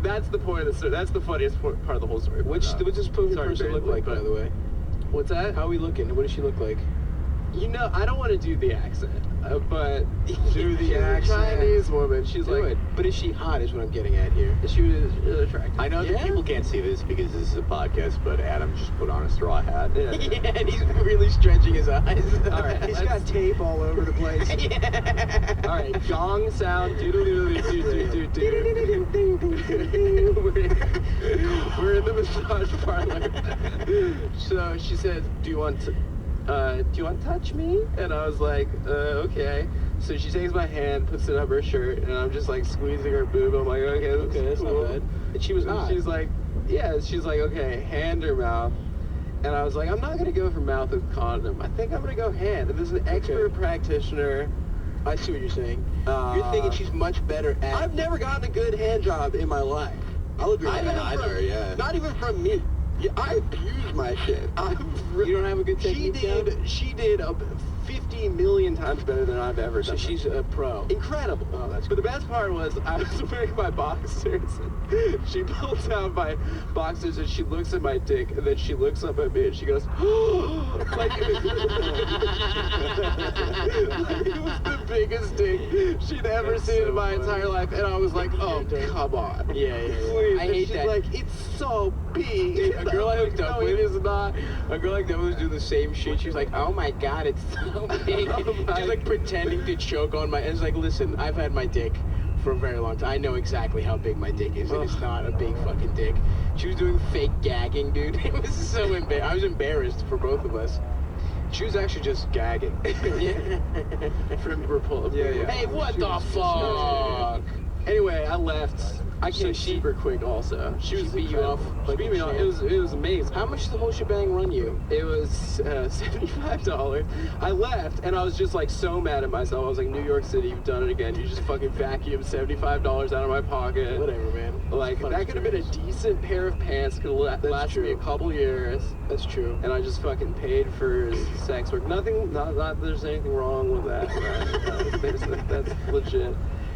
That's the point of the story. That's the funniest part of the whole story. What's this person Sorry, look like, by the way? What's that? How are we looking? What does she look like? You know, I don't want to do the accent, but Do the she's accent. a Chinese woman. She's Do like, it. But is she hot is what I'm getting at here. she was attractive. I know that people can't see this because this is a podcast, but Adam just put on a straw hat. Yeah. Yeah, and he's really stretching his eyes. All right, He's got tape all over the place. All right, gong sound, We're in the massage parlor. So she said, "Do you want to touch me?" And I was like, "Okay." So she takes my hand, puts it up her shirt, and I'm just like squeezing her boob. I'm like, "Okay, That's cool." not bad. And she was hot. She's like, "Yeah." She's like, "Okay, hand or mouth." And I was like, "I'm not gonna go for mouth with condom. I think I'm gonna go hand." And this is an expert practitioner. I see what you're saying. Uh, You're thinking she's much better at... I've never gotten a good hand job in my life. I'll agree with that. either, yeah. Not even from me. Yeah, I abuse my shit. You don't have a good technique down? She did 50 million times better than I've ever So done. she's a pro. Incredible. Oh, that's But the best part was I was wearing my boxers. And she pulls out my boxers and she looks at my dick and then she looks up at me and she goes, like it was the biggest dick she'd ever That's seen so in my funny. entire life. And I was like, oh, come on. Yeah, yeah, yeah. Please. I And hate she's that. like, it's so big. A girl I hooked up No, with it is not. A girl like that was doing the same shit. She was like, "Oh my god, it's so big." She's like pretending to choke on my. And it's like, listen, I've had my dick for a very long time. I know exactly how big my dick is, and it's not a big fucking dick. She was doing fake gagging, dude. It was so I was embarrassed for both of us. She was actually just gagging. From repulse. Yeah. Hey, what She the was just- fuck? Anyway, I left. I So came she- super quick also. She beat you off She like beat a me off. champ. It was amazing. How much did the whole shebang run you? It was $75. I left and I was just like so mad at myself. I was like, New York City, you've done it again. You just fucking vacuumed $75 out of my pocket. Whatever, man. Like, Fun that could have been a experience. decent pair of pants. Could have lasted me a true. couple years. That's true. And I just fucking paid for sex work. Nothing, not that there's anything wrong with that. Right? That's legit.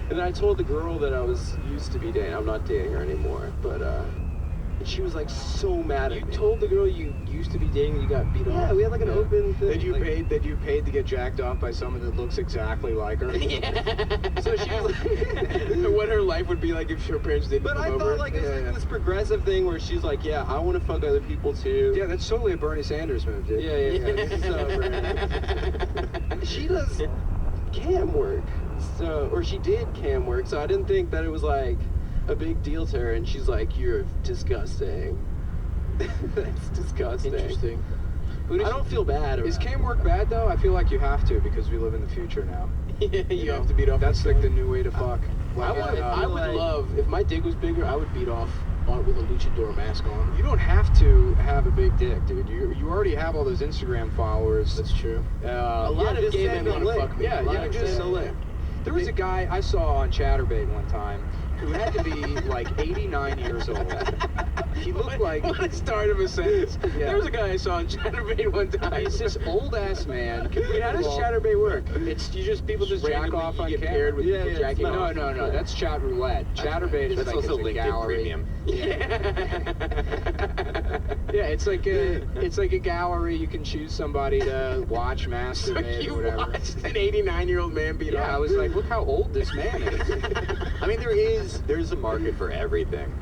And then I told the girl that I was used to be dating. I'm not dating her anymore. But, and she was like so mad at You me. told the girl you used to be dating and you got beat off? Yeah, we had like an open thing. That you like, paid to get jacked off by someone that looks exactly like her. So she was like, What her life would be like if her parents didn't but come I over. thought like it was like this progressive thing where she's like, yeah, I want to fuck other people too. Yeah, that's totally a Bernie Sanders move, dude. Yeah. So she does cam work, or she did cam work. So I didn't think that it was like a big deal to her. And she's like, "You're disgusting." That's disgusting. Interesting. I don't feel bad about Is it. cam work bad though? I feel like you have to because we live in the future now. You have to beat off. That's like the new way to fuck. I would like- love if my dick was bigger. I would beat off with a luchador mask on. You don't have to have a big dick, dude. You already have all those Instagram followers. That's true. A lot of just gay send men a want to link. fuck me. Yeah, A lot you of can just gay men. There was a guy I saw on Chatterbait one time who had to be like 89 years old. He looked like What a start of a sentence. Yeah. There was a guy I saw on Chatterbait one time. he's this old ass man. Wait, how does Well, Chatterbait work? It's people just jack randomly off you on get camera. paired with Yeah, people yeah, jacking it's off. No, that's chat roulette. Chatterbait is That's like also it's a LinkedIn gallery. Premium. Yeah. Yeah, it's like a gallery. You can choose somebody to watch masturbate or whatever. Watched an 89-year-old man beat off. Yeah, I was like, look how old this man is. I mean, there's a market for everything.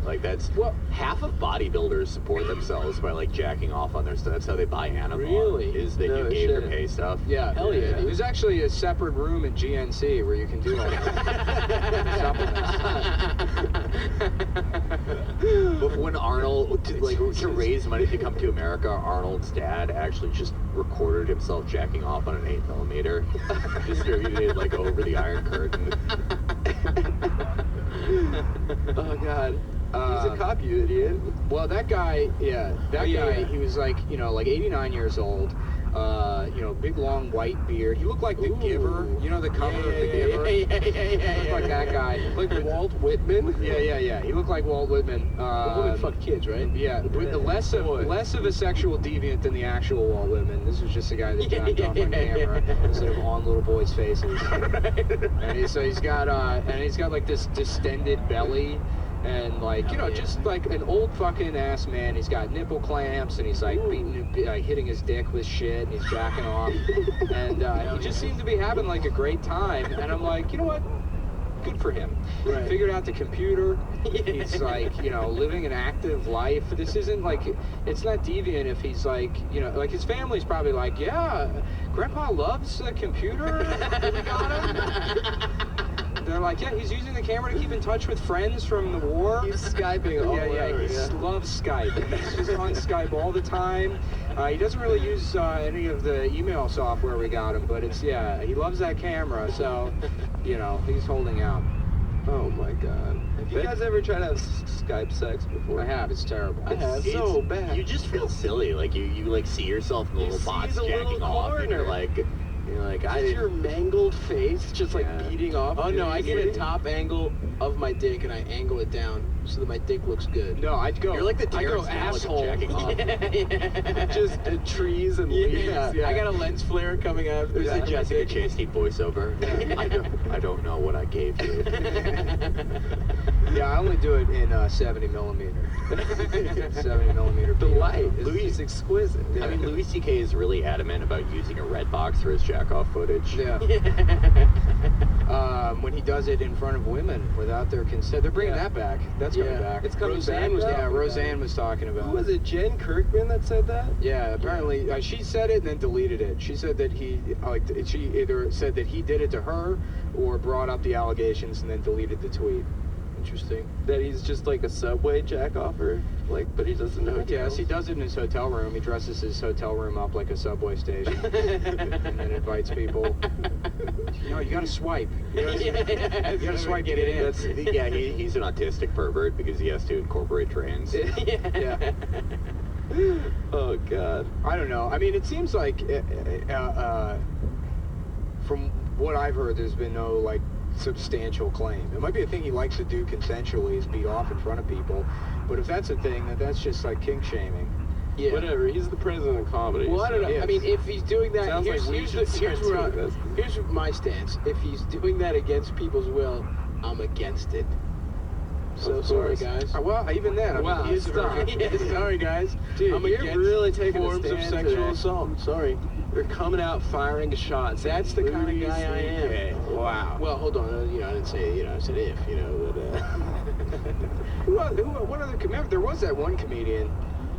Like that's half of bodybuilders support themselves by like jacking off on their stuff. That's how they buy Animal. Really? Is they No do gator shit. pay stuff. Yeah, Hell yeah, dude. There's actually a separate room in GNC where you can do all that. Supplements. But when Arnold, to raise money to come to America, Arnold's dad actually just recorded himself jacking off on an 8mm, distributed like over the Iron Curtain. Oh god. He's a cop, you idiot. Well, that guy, he was like, 89 years old. Big long white beard. He looked like The Giver. You know the cover of The Giver? Yeah. Looked like that guy. Like Walt Whitman? Yeah. He looked like Walt Whitman. Women fuck kids, right? Yeah, with the less of a sexual deviant than the actual Walt Whitman. This was just a guy that jacked off on camera instead of on little boys' faces. And he's got like this distended belly. And just like an old fucking ass man. He's got nipple clamps, and he's like hitting his dick with shit, and he's jacking off. And he just seemed to be having like a great time. And I'm like, you know what? Good for him. Right. He figured out the computer. He's like, living an active life. This isn't like, it's not deviant if he's like, like his family's probably like, yeah, Grandpa loves the computer that we got him. They're like, yeah, he's using the camera to keep in touch with friends from the war. He's Skyping all over. He loves Skype. He's just on Skype all the time. He doesn't really use any of the email software we got him, but he loves that camera, so, he's holding out. Oh my god. Have you guys ever tried to have Skype sex before? I have. It's terrible. I have. So bad. You just feel silly. Like you like see yourself in the little box jacking off, and you're like, Just your mangled face just like beating off. Oh no, I get a top angle of my dick and I angle it down so that my dick looks good. No, I'd go. You're like the Terrence Malick of asshole. jacking off. Yeah. Just trees and leaves. Yeah. I got a lens flare coming out. There's a Jessica Chastain voiceover. I don't know what I gave you. Yeah, I only do it in 70 millimeter. 70 millimeter. The light Louis- is exquisite. I mean, Louis C.K. is really adamant about using a red box for his jack-off footage. Yeah. When he does it in front of women without their consent, they're bringing that back. That's coming back. It's coming Roseanne back. was Roseanne was talking about. Who was it? Jen Kirkman that said that? Yeah, apparently she said it and then deleted it. She said that she either said that he did it to her or brought up the allegations and then deleted the tweet. Interesting. That he's just like a subway jack-offer? But he doesn't know. Yes, he does it in his hotel room. He dresses his hotel room up like a subway station and then invites people. You gotta swipe. You gotta swipe to get in. He's an autistic pervert because he has to incorporate trains. Yeah. Oh god. I don't know. I mean, it seems like from what I've heard, there's been no substantial claim. It might be a thing he likes to do consensually, is beat off in front of people. But if that's a thing, that's just like kink shaming. Yeah. Whatever. He's the president of comedy. Well, I don't know. Yes. I mean, if he's doing that, Sounds here's my stance. If he's doing that against people's will, I'm against it. So sorry, guys. Well, even then, Sorry, guys. Dude, I'm you're really taking a forms of stand sexual today. assault. Sorry. They're coming out firing shots. That's the kind of guy I am. Wow. Well, hold on. I didn't say. I said if. What other? Remember, there was that one comedian,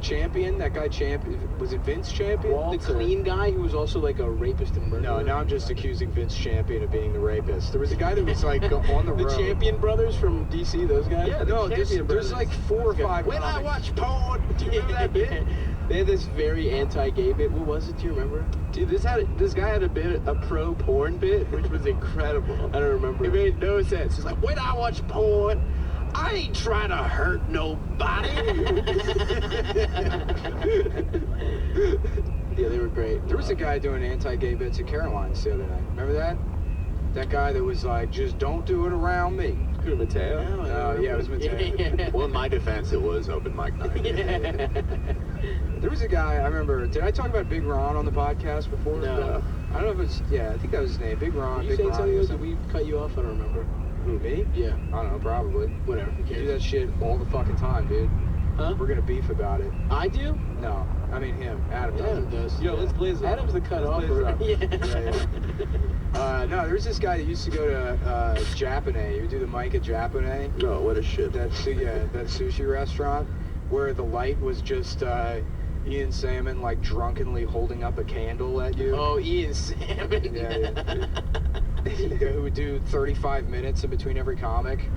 Champion. That guy Champion. Was it Vince Champion? The clean guy who was also like a rapist and murderer. No, now I'm just accusing Vince Champion of being the rapist. There was a guy that was on the road. The Champion brothers from DC. Those guys. Yeah. No, there's like 4 or 5. When I watch porn. Do you remember that bit? They had this very anti-gay bit. What was it? Do you remember? Dude, this guy had a pro-porn bit, which was incredible. I don't remember. It made no sense. It's like, when I watch porn, I ain't trying to hurt nobody. Yeah, they were great. There was a guy doing anti-gay bits at Caroline's the other night. Remember that? That guy that was like, just don't do it around me. Who, Mateo? Yeah, it was Mateo. Well, in my defense, it was open mic night. There was a guy, I remember, did I talk about Big Ron on the podcast before? No. I don't know if it's, I think that was his name, Big Ron. You Big saying Ron. something else? Did we cut you off? I don't remember. Who, me? Yeah. I don't know, probably. Whatever. Who You do cares? that shit all the fucking time, dude. Huh? We're gonna beef about it. I do? No, I mean him. Adam Adam does. Yo, let's blaze it. Adam's the cutoff. Blaze it up. Yeah. No, there's this guy that used to go to Japanese. He would do the mic at Japanese. Oh, what a shit. That sushi restaurant where the light was just Ian Salmon like drunkenly holding up a candle at you. Oh, Ian Salmon. Yeah. Who would do 35 minutes in between every comic.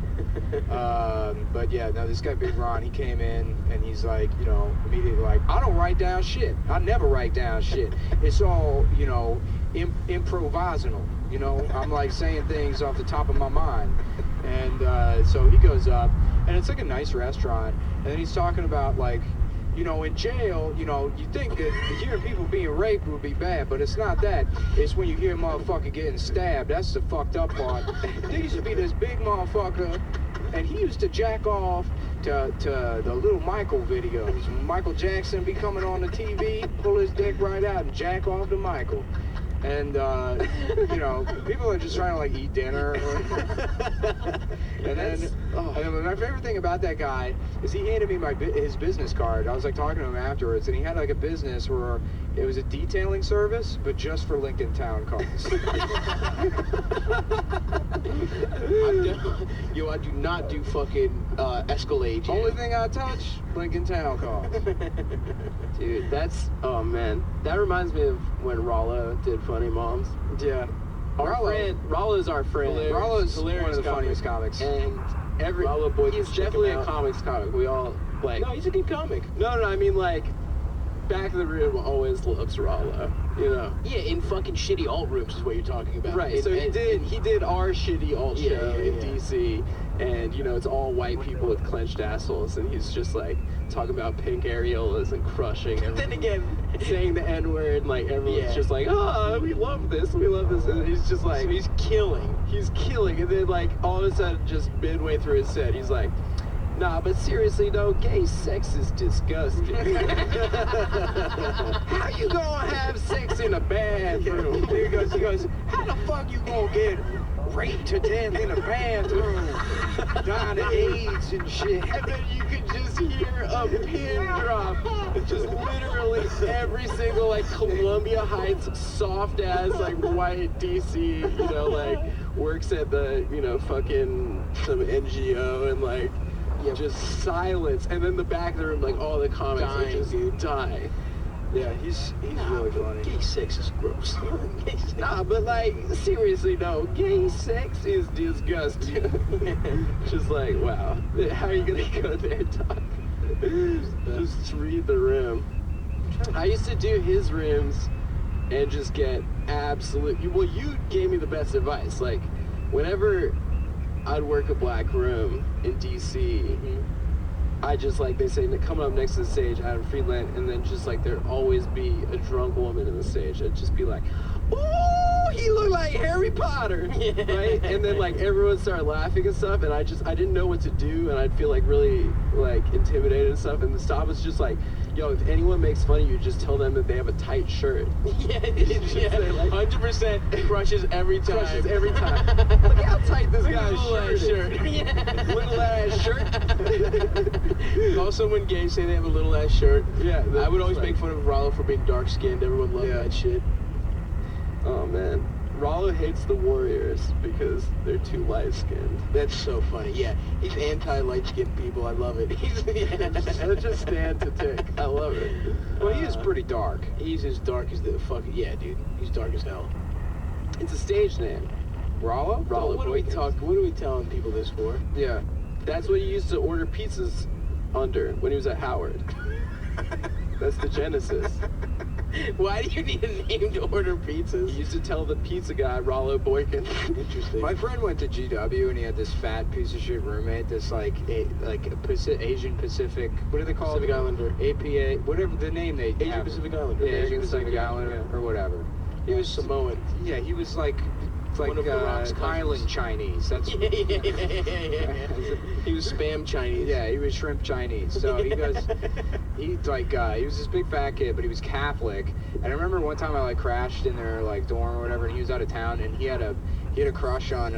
But yeah, no, this guy Big Ron, he came in and he's like, you know, immediately like, I don't write down shit. I never write down shit. It's all, you know, improvisational. You know, I'm like saying things off the top of my mind. And so he goes up, and it's like a nice restaurant, and then he's talking about like, you know, in jail, you know, you think that hearing people being raped would be bad, but it's not that. It's when you hear a motherfucker getting stabbed. That's the fucked up part. There used to be this big motherfucker, and he used to jack off to the little Michael videos. Michael Jackson be coming on the TV, pull his dick right out and jack off to Michael. And, you know, people are just trying to, like, eat dinner. And then my favorite thing about that guy is he handed me his business card. I was, like, talking to him afterwards, and he had, like, a business where it was a detailing service, but just for Lincoln Town cars. I do not do fucking Escalade. Jam. Only thing I touch, Lincoln Town cars. Dude, that's, oh man. That reminds me of when Rollo did Funny Moms. Yeah. Rollo's our friend. Rollo's hilarious one of the funniest comics. And Rollo boy, he's check him definitely a out. comics comic. We all, like, No, he's a good comic. no, I mean, like, back of the room always loves Rollo, you know? Yeah, in fucking shitty alt rooms is what you're talking about. Right, And- so and- he did our shitty alt Yeah, show yeah, in yeah. DC, and you know it's all white people with clenched assholes, and he's just like talking about pink areolas and crushing, and Then again, saying the N word, and like everyone's Yeah. just like, oh, we love this, and he's just like, so he's killing. and then like all of a sudden, just midway through his set, he's like, nah, but seriously though, gay sex is disgusting. How you gonna have sex in a bathroom? He goes, how the fuck you gonna get raped to death in a bathroom? Dying of AIDS and shit. And then you could just hear a pin drop. Just literally every single like Columbia Heights soft ass like white DC, you know, like works at the, you know, fucking some NGO, and like just silence. And then the back of the room, like all the comics Dying, are just dude. dying. Yeah, he's really funny. Gay sex is gross. Gay sex. Nah, but like seriously though, gay sex is disgusting. Just like, wow, how are you gonna go there, Doc? Just read the room. I used to do his rooms and just get absolute. Well, you gave me the best advice. Like, whenever I'd work a black room in DC, I just like, they say, coming up next to the stage, Adam Friedland, and then just like there'd always be a drunk woman in the stage. I'd just be like, ooh, he looked like Harry Potter, right? And then like everyone started laughing and stuff, and I didn't know what to do, and I'd feel like really like intimidated and stuff. And the stop was just like, yo, if anyone makes fun of you, just tell them that they have a tight shirt. Yeah, Say, like, 100% crushes every time. Crushes every time. Look how tight this Look at guy's his little shirt ass is. shirt. Yeah. Little ass shirt. Call someone gay, say they have a little ass shirt. Yeah, I would always like- make fun of Rollo for being dark skinned. Everyone loved that shit. Oh man, Rollo hates the Warriors because they're too light skinned. That's so funny. Yeah, he's anti light skinned people. I love it. And it just stand to tick. I love it. Well, he is pretty dark. He's as dark as the fucking dude. He's dark as hell. It's a stage name. Rollo? Rollo What are we Boykins. What are we telling people this for? Yeah. That's what he used to order pizzas under when he was at Howard. That's the genesis. Why do you need a name to order pizzas? He used to tell the pizza guy, Rollo Boykin. Interesting. My friend went to GW and he had this fat piece of shit roommate, this Asian Pacific, what are they called? Pacific Islander. APA, whatever the name they Asian have. Pacific Islander. Yeah, Asian Asian Pacific Pacific, Islander yeah. or whatever. He was Samoan. Yeah, he was like One of the Rock's island countries. Chinese. That's Yeah. He was spam Chinese. yeah, he was shrimp Chinese. So he goes, he was this big fat kid, but he was Catholic. And I remember one time I like crashed in their like dorm or whatever, and he was out of town, and he had a crush on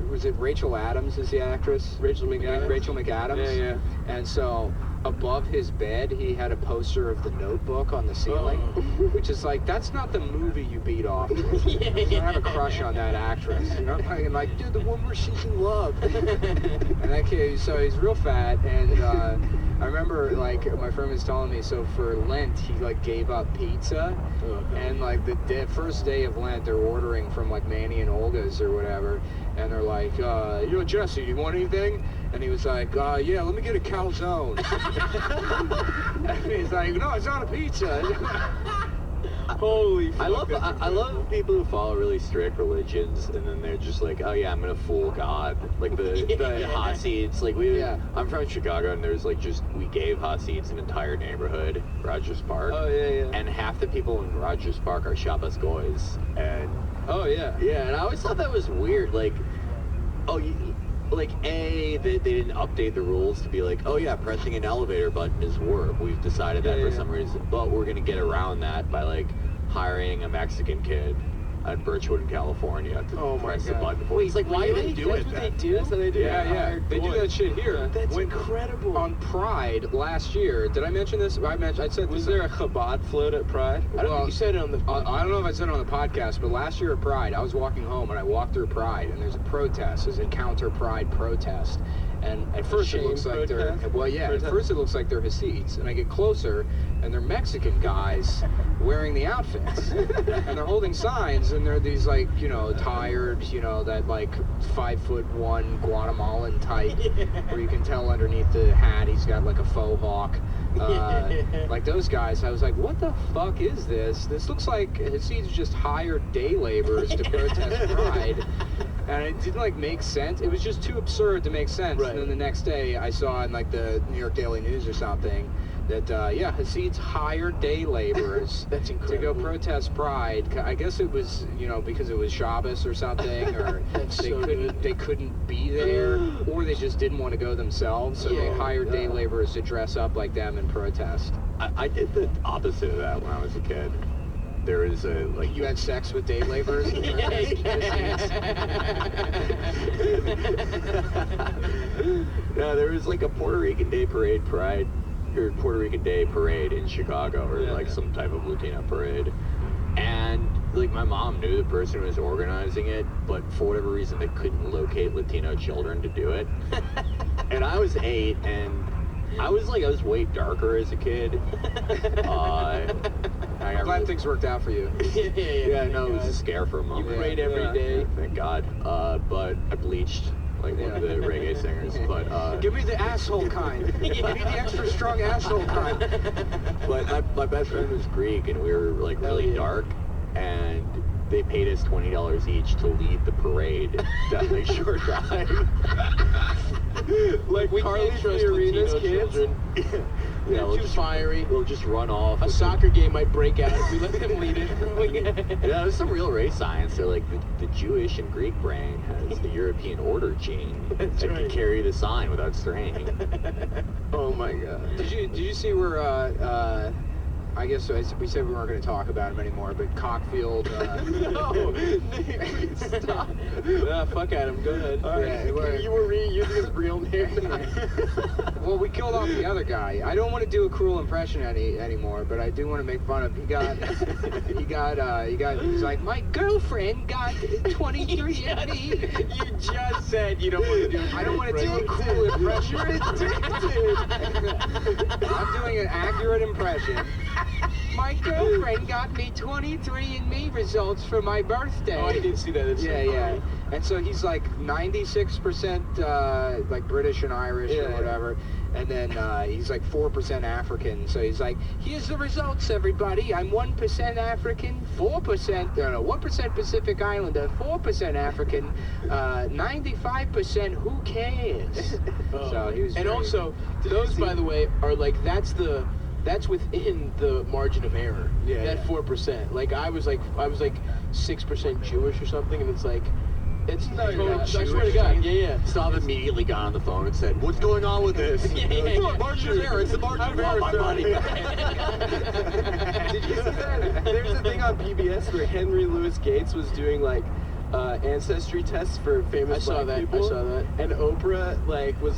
was it Rachel Adams is the actress? Rachel McAdams? Rachel McAdams. Yeah. And so above his bed, he had a poster of The Notebook on the ceiling, which is like, that's not the movie you beat off to. You don't have a crush on that actress. You know, like, dude, the one where she's in love. And that kid, so he's real fat, and I remember, like, my friend was telling me, so for Lent, he, like, gave up pizza, and, like, the first day of Lent, they're ordering from, like, Manny and Olga's or whatever, and they're like, Jesse, do you want anything? And he was like, yeah, let me get a calzone. And he's like, no, it's not a pizza. Holy fuck. I love people who follow really strict religions, and then they're just like, oh yeah, I'm gonna fool God. Like the hot seats, like I'm from Chicago, and there's like we gave hot seats an entire neighborhood, Rogers Park. Oh yeah. And half the people in Rogers Park are Shabbos goys, and and I always thought that was weird. Like, they didn't update the rules to be like, oh yeah, pressing an elevator button is work. We've decided that for some reason, but we're gonna get around that by like hiring a Mexican kid at Birchwood in California to press the button for. He's like, why do they do it? That's what they do. That's how they do. Yeah. They do that shit here. That's incredible. On Pride last year, did I mention this? I said. Was there a Chabad float at Pride? I don't think you said it on the. I don't know if I said it on the podcast, but last year at Pride, I was walking home and I walked through Pride, and there's a protest. There's a counter Pride protest, and at first it looks like they're at first it looks like they're Hasids, and I get closer, and they're Mexican guys wearing the outfits, and they're holding signs, and they're these like tired, that like 5'1" Guatemalan type, where you can tell underneath the hat he's got like a faux hawk. Like those guys, I was like, what the fuck is this? This looks like Hasids just hired day laborers to protest Pride. And it didn't like make sense. It was just too absurd to make sense. Right. And then the next day I saw in like the New York Daily News or something that Hasids hired day laborers That's incredible. to go protest Pride. I guess it was because it was Shabbos or something, or they couldn't be there, or they just didn't want to go themselves, so they hired day laborers to dress up like them and protest. I did the opposite of that when I was a kid. There is a like you had sex with day laborers. No, there was like a Puerto Rican Day Pride, or Puerto Rican Day parade in Chicago, or some type of Latino parade, and like my mom knew the person who was organizing it, but for whatever reason they couldn't locate Latino children to do it. And I was 8, and I was way darker as a kid. I'm glad things worked out for you. Yeah, no, it was a scare for a moment. You prayed every day. Thank God. But I bleached like one of the reggae singers. But give me the asshole kind. Give me the extra strong asshole kind. But my best friend was Greek, and we were like really dark, and they paid us $20 each to lead the parade down the short drive. Like we can't trust Latino children. They're too fiery. We'll just run off. A soccer game might break out if we let them lead it. Yeah, there's some real race science. They're like the Jewish and Greek brain has the European order gene that can carry the sign without straying. Oh my God! Did you see where I guess we said we weren't going to talk about him anymore, but Cockfield. No, Nate, stop. Fuck Adam. Go ahead. You were reusing his real name. Well, we killed off the other guy. I don't want to do a cruel impression anymore, but I do want to make fun of. He's like, my girlfriend got 23 and me. You just said you don't want to do. I don't want to do a cruel impression. You're addicted. I'm doing an accurate impression. My girlfriend got me 23andMe results for my birthday. Oh, I didn't see that. Yeah. And so he's like 96% like British and Irish or whatever. And then he's like 4% African. So he's like, here's the results, everybody. I'm 1% African, 1% Pacific Islander, 4% African, 95% who cares? So he was. And also, those, by the way, are like that's within the margin of error. Yeah. That 4%. Like I was like 6% Jewish or something, and it's like. It's total, I swear to God. Yeah. Stop immediately got on the phone and said, "What's going on with this?" Margin of error. It's the margin of error, my money. Did you see that? There's a thing on PBS where Henry Louis Gates was doing like ancestry tests for famous black people. I saw that. And Oprah was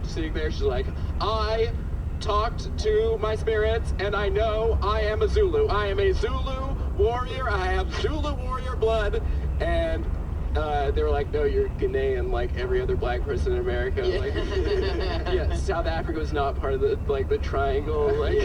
sitting there. She's like, I talked to my spirits, and I know I am a Zulu. I am a Zulu warrior. I have Zulu warrior blood, and they were like, no, you're Ghanaian, like every other black person in America. Yeah. Like, yeah, South Africa was not part of the triangle, like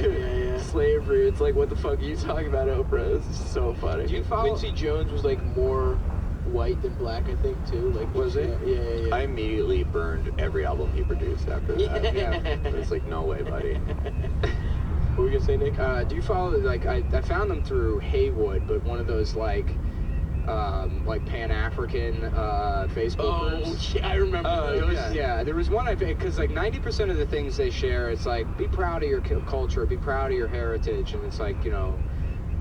slavery. It's like, what the fuck are you talking about, Oprah? It's so funny. Do you follow? Quincy Jones was like more white than black, I think, too. Like, was it? Yeah. I immediately burned every album he produced after that. Yeah. It's like, no way, buddy. What were you gonna say, Nick? Do you follow, like, I found them through Haywood, but one of those, like Pan-African Facebook groups. Yeah, I remember those. Yeah, there was one because like 90% of the things they share, it's like, be proud of your culture, be proud of your heritage, and it's like, you know,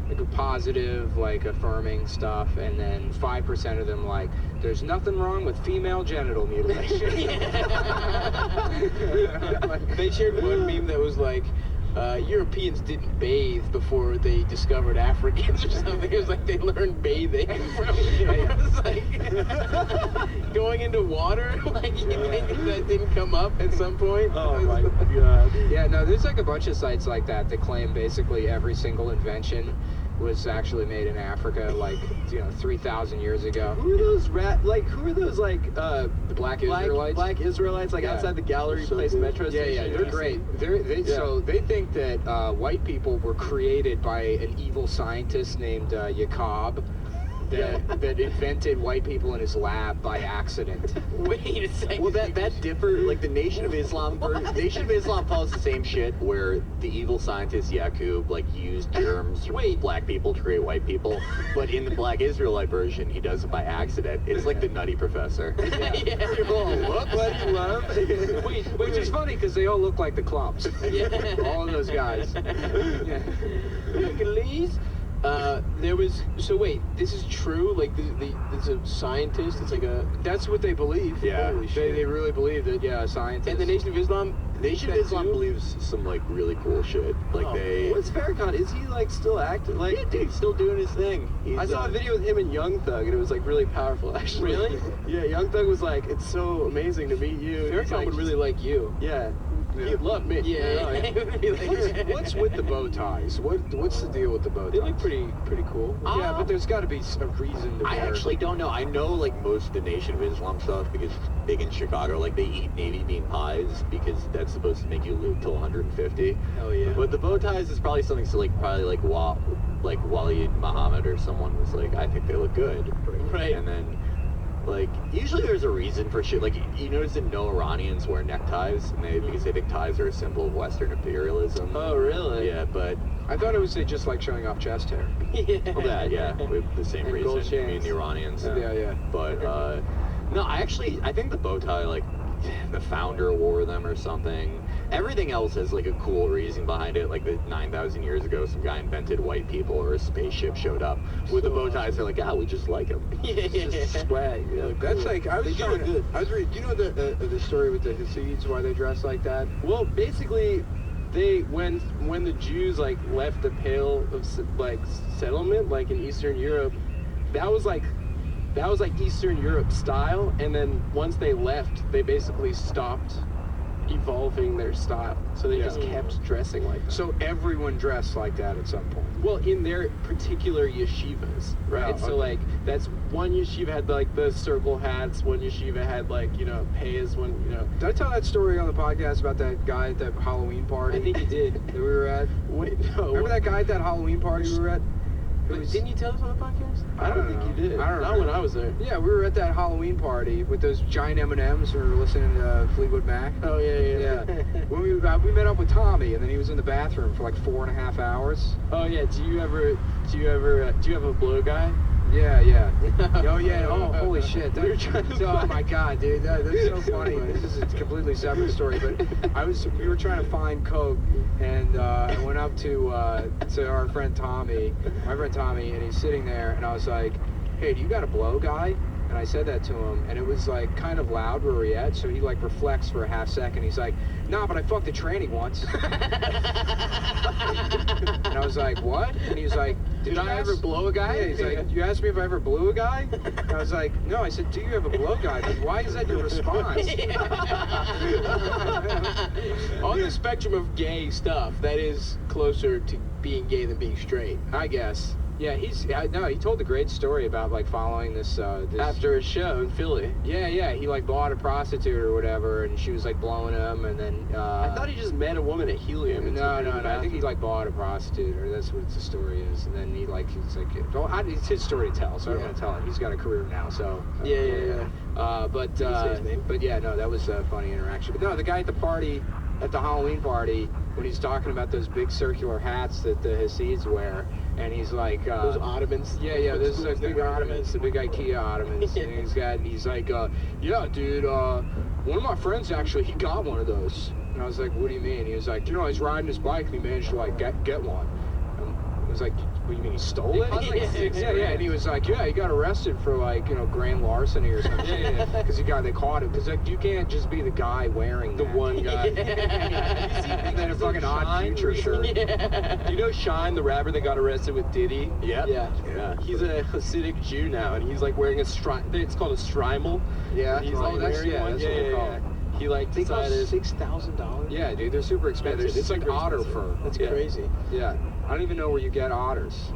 like a positive, like affirming stuff, and then 5% of them like, there's nothing wrong with female genital mutilation. They shared one meme that was like, Europeans didn't bathe before they discovered Africans or something. It was like they learned bathing from. It was like going into water. Like you think that didn't come up at some point? Oh my god. Yeah, no, there's like a bunch of sites like that claim basically every single invention was actually made in Africa, like, you know, 3,000 years ago. Who are those who are those The Black Israelites? Black Israelites, like outside the Gallery Place metro station? Yeah, they're great. So they think that white people were created by an evil scientist named Jacob that invented white people in his lab by accident. Wait a second. Well, that differs. Like the Nation of Islam, Nation of Islam follows the same shit, where the evil scientist Yaqub like used germs from black people to create white people, but in the Black Israelite version, he does it by accident. It's like the Nutty Professor. Yeah. What do you love? Which is funny because they all look like the Clumps. All of those guys. Hercules. This is true? Like, there's a scientist, it's like a... That's what they believe. Yeah. Holy shit. They really believe that, scientists. And the Nation of Islam... Nation of Islam believes some like really cool shit. Like What's Farrakhan? Is he like still active? Like, yeah, dude, he's still doing his thing. I saw a video with him and Young Thug, and it was like really powerful, actually. Really? Yeah, Young Thug was like, "It's so amazing to meet you." Farrakhan would really like you. Yeah. He'd love me. Yeah. What's with the bow ties? What's the deal with the bow ties? They look pretty cool. Yeah, but there's got to be a reason to I wear. actually don't know. I know like most of the Nation of Islam stuff because big in Chicago, like they eat navy bean pies because that's supposed to make you live till 150. Oh yeah. But the bow ties is probably something so like Waleed Muhammad or someone was like, I think they look good. Right. And then like usually there's a reason for shit. Like you notice that no Iranians wear neckties and because they think ties are a symbol of Western imperialism. Oh really? Yeah, but I thought it was they just like showing off chest hair. well, that with the same And gold reason. I mean chains. the Iranians. Yeah. But no, I think the bow tie, like the founder wore them or something. Everything else has like a cool reason behind it. Like 9,000 years ago, some guy invented white people, or a spaceship showed up with the bow ties. They're like, we just like them. Just swag. Yeah. That's like I was They do trying look good. I was reading. Do you know the story with the Hasids? Why they dress like that? Well, basically, when the Jews like left the Pale of settlement, like in Eastern Europe, that was like Eastern Europe style, and then once they left, they basically stopped evolving their style, so they just kept dressing like that. So everyone dressed like that at some point. Well, in their particular yeshivas, right? Oh, So okay. like that's one yeshiva had like the circle hats, one yeshiva had like payas, one Did I tell that story on the podcast about that guy at that Halloween party? I think you did. that we were at. Wait, no. Remember that guy at that Halloween party we were at? Wait, didn't you tell us on the podcast? I don't think you did. I don't Not know. when I was there. Yeah, we were at that Halloween party with those giant M&Ms. We were listening to Fleetwood Mac. Oh yeah. When we met up with Tommy, and then he was in the bathroom for like 4.5 hours. Oh yeah. Do you have a blow guy? Yeah. Oh yeah. Oh holy shit. We were trying to Oh find- my god, dude. That's so funny. This is a completely separate story, but we were trying to find coke, and I went up to our friend Tommy, my friend Tommy, and he's sitting there, and I was like, hey, do you got a blow guy? And I said that to him, and it was like kind of loud where we at, so he like reflects for a half second. He's like, "Nah, but I fucked a tranny once." And I was like, "What?" And he was like, Did I ever blow a guy? Yeah, he's like, "You asked me if I ever blew a guy?" And I was like, "No." I said, "Do you ever blow a guy?" But why is that your response? On the spectrum of gay stuff, that is closer to being gay than being straight. I guess. Yeah, he told a great story about like following this After a show in Philly. Yeah, he like bought a prostitute or whatever, and she was like blowing him, and then I thought he just met a woman at Helium. and took her to no, the I think he bathroom. like bought a prostitute, or that's what the story is, and then he's like, well, it's his story to tell, so I don't want to tell it. He's got a career now, so Yeah. but Did he say his name? but yeah, no, that was a funny interaction. But no, the guy at the party, at the Halloween party, when he's talking about those big circular hats that the Hasids wear, and he's like, Those ottomans. yeah, What there's schools like they big wear ottomans, the big IKEA ottomans, and he's like, yeah, dude, one of my friends actually, he got one of those. And I was like, what do you mean? He was like, you know, he's riding his bike and he managed to like get one. And I was like, what do you mean, he stole it? cost like Yeah, and he was like, yeah, he got arrested for like, you know, grand larceny or something. Because they caught him. Because like, you can't just be the guy wearing The that. one guy. And then a fucking Odd Future shirt. Do you know Shine, the rapper that got arrested with Diddy? Yep. Yeah. He's a Hasidic Jew now, and he's like wearing it's called a strimel. Yeah. He's like that's wearing one. what they're called. He like They cost decided. $6,000. Yeah, dude, they're super expensive. they're It's like super otter expensive. fur. That's Yeah. crazy. Yeah. I don't even know where you get otters.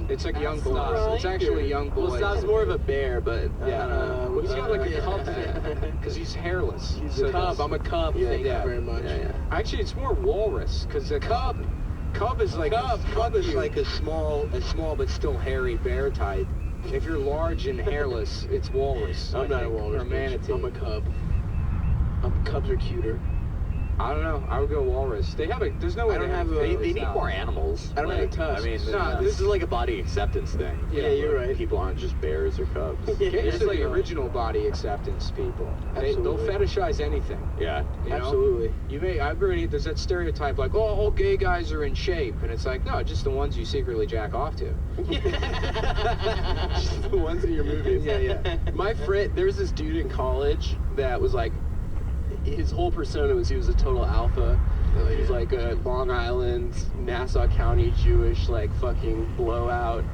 It's like young boys. not It's actually young boys. Well, Stav's more of a bear, but Yeah. He's got like a cub thing because he's hairless. He's a cub. I'm a cub. Thank you very much. Actually, it's more walrus because a cub is like Cub is like a small but still hairy bear type. if you're large and hairless, it's walrus. I'm not a walrus. Or bitch. manatee. I'm a cub. Cubs are cuter. I don't know. I would go walrus. There's no way I don't they have a- They face need now. more animals. I don't have a tusk. I mean, No, this is like a body acceptance thing. Yeah, you're right. People aren't just bears or cubs. It's like original body acceptance people. They'll Absolutely. fetishize anything. Yeah. You know? Absolutely. I've heard there's that stereotype like, oh, all gay guys are in shape, and it's like, no, just the ones you secretly jack off to. Just the ones in your movies. Yeah. My friend, there was this dude in college that was like, his whole persona was he was a total alpha. He was like a Long Island, Nassau County Jewish, like fucking blowout,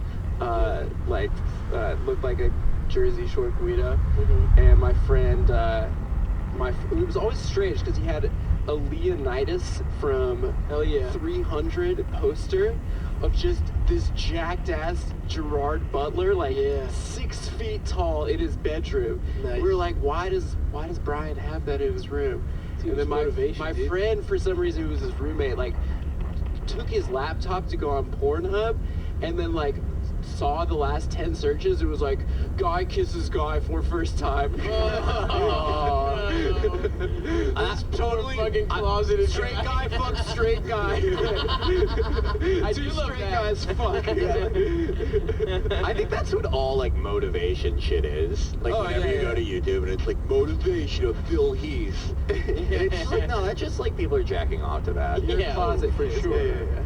looked like a Jersey Shore Guido. And my friend, it was always strange because he had a Leonidas from 300 poster of just this jacked ass Gerard Butler, like 6 feet tall in his bedroom. Nice. We were like, why does Brian have that in his room? And then my dude. friend, for some reason, who was his roommate, like took his laptop to go on Pornhub, and then like saw the last 10 searches. It was like, guy kisses guy for first time. That's totally fucking closeted straight guy. guy fuck straight guy. I Two do love straight that. guys fuck. I think that's what all like motivation shit is. Like Oh, whenever yeah, you go yeah. to YouTube and it's like motivation of Phil Heath. It's just like no, that's just like people are jacking off to that. You're Yeah, closet for kids. sure. Yeah.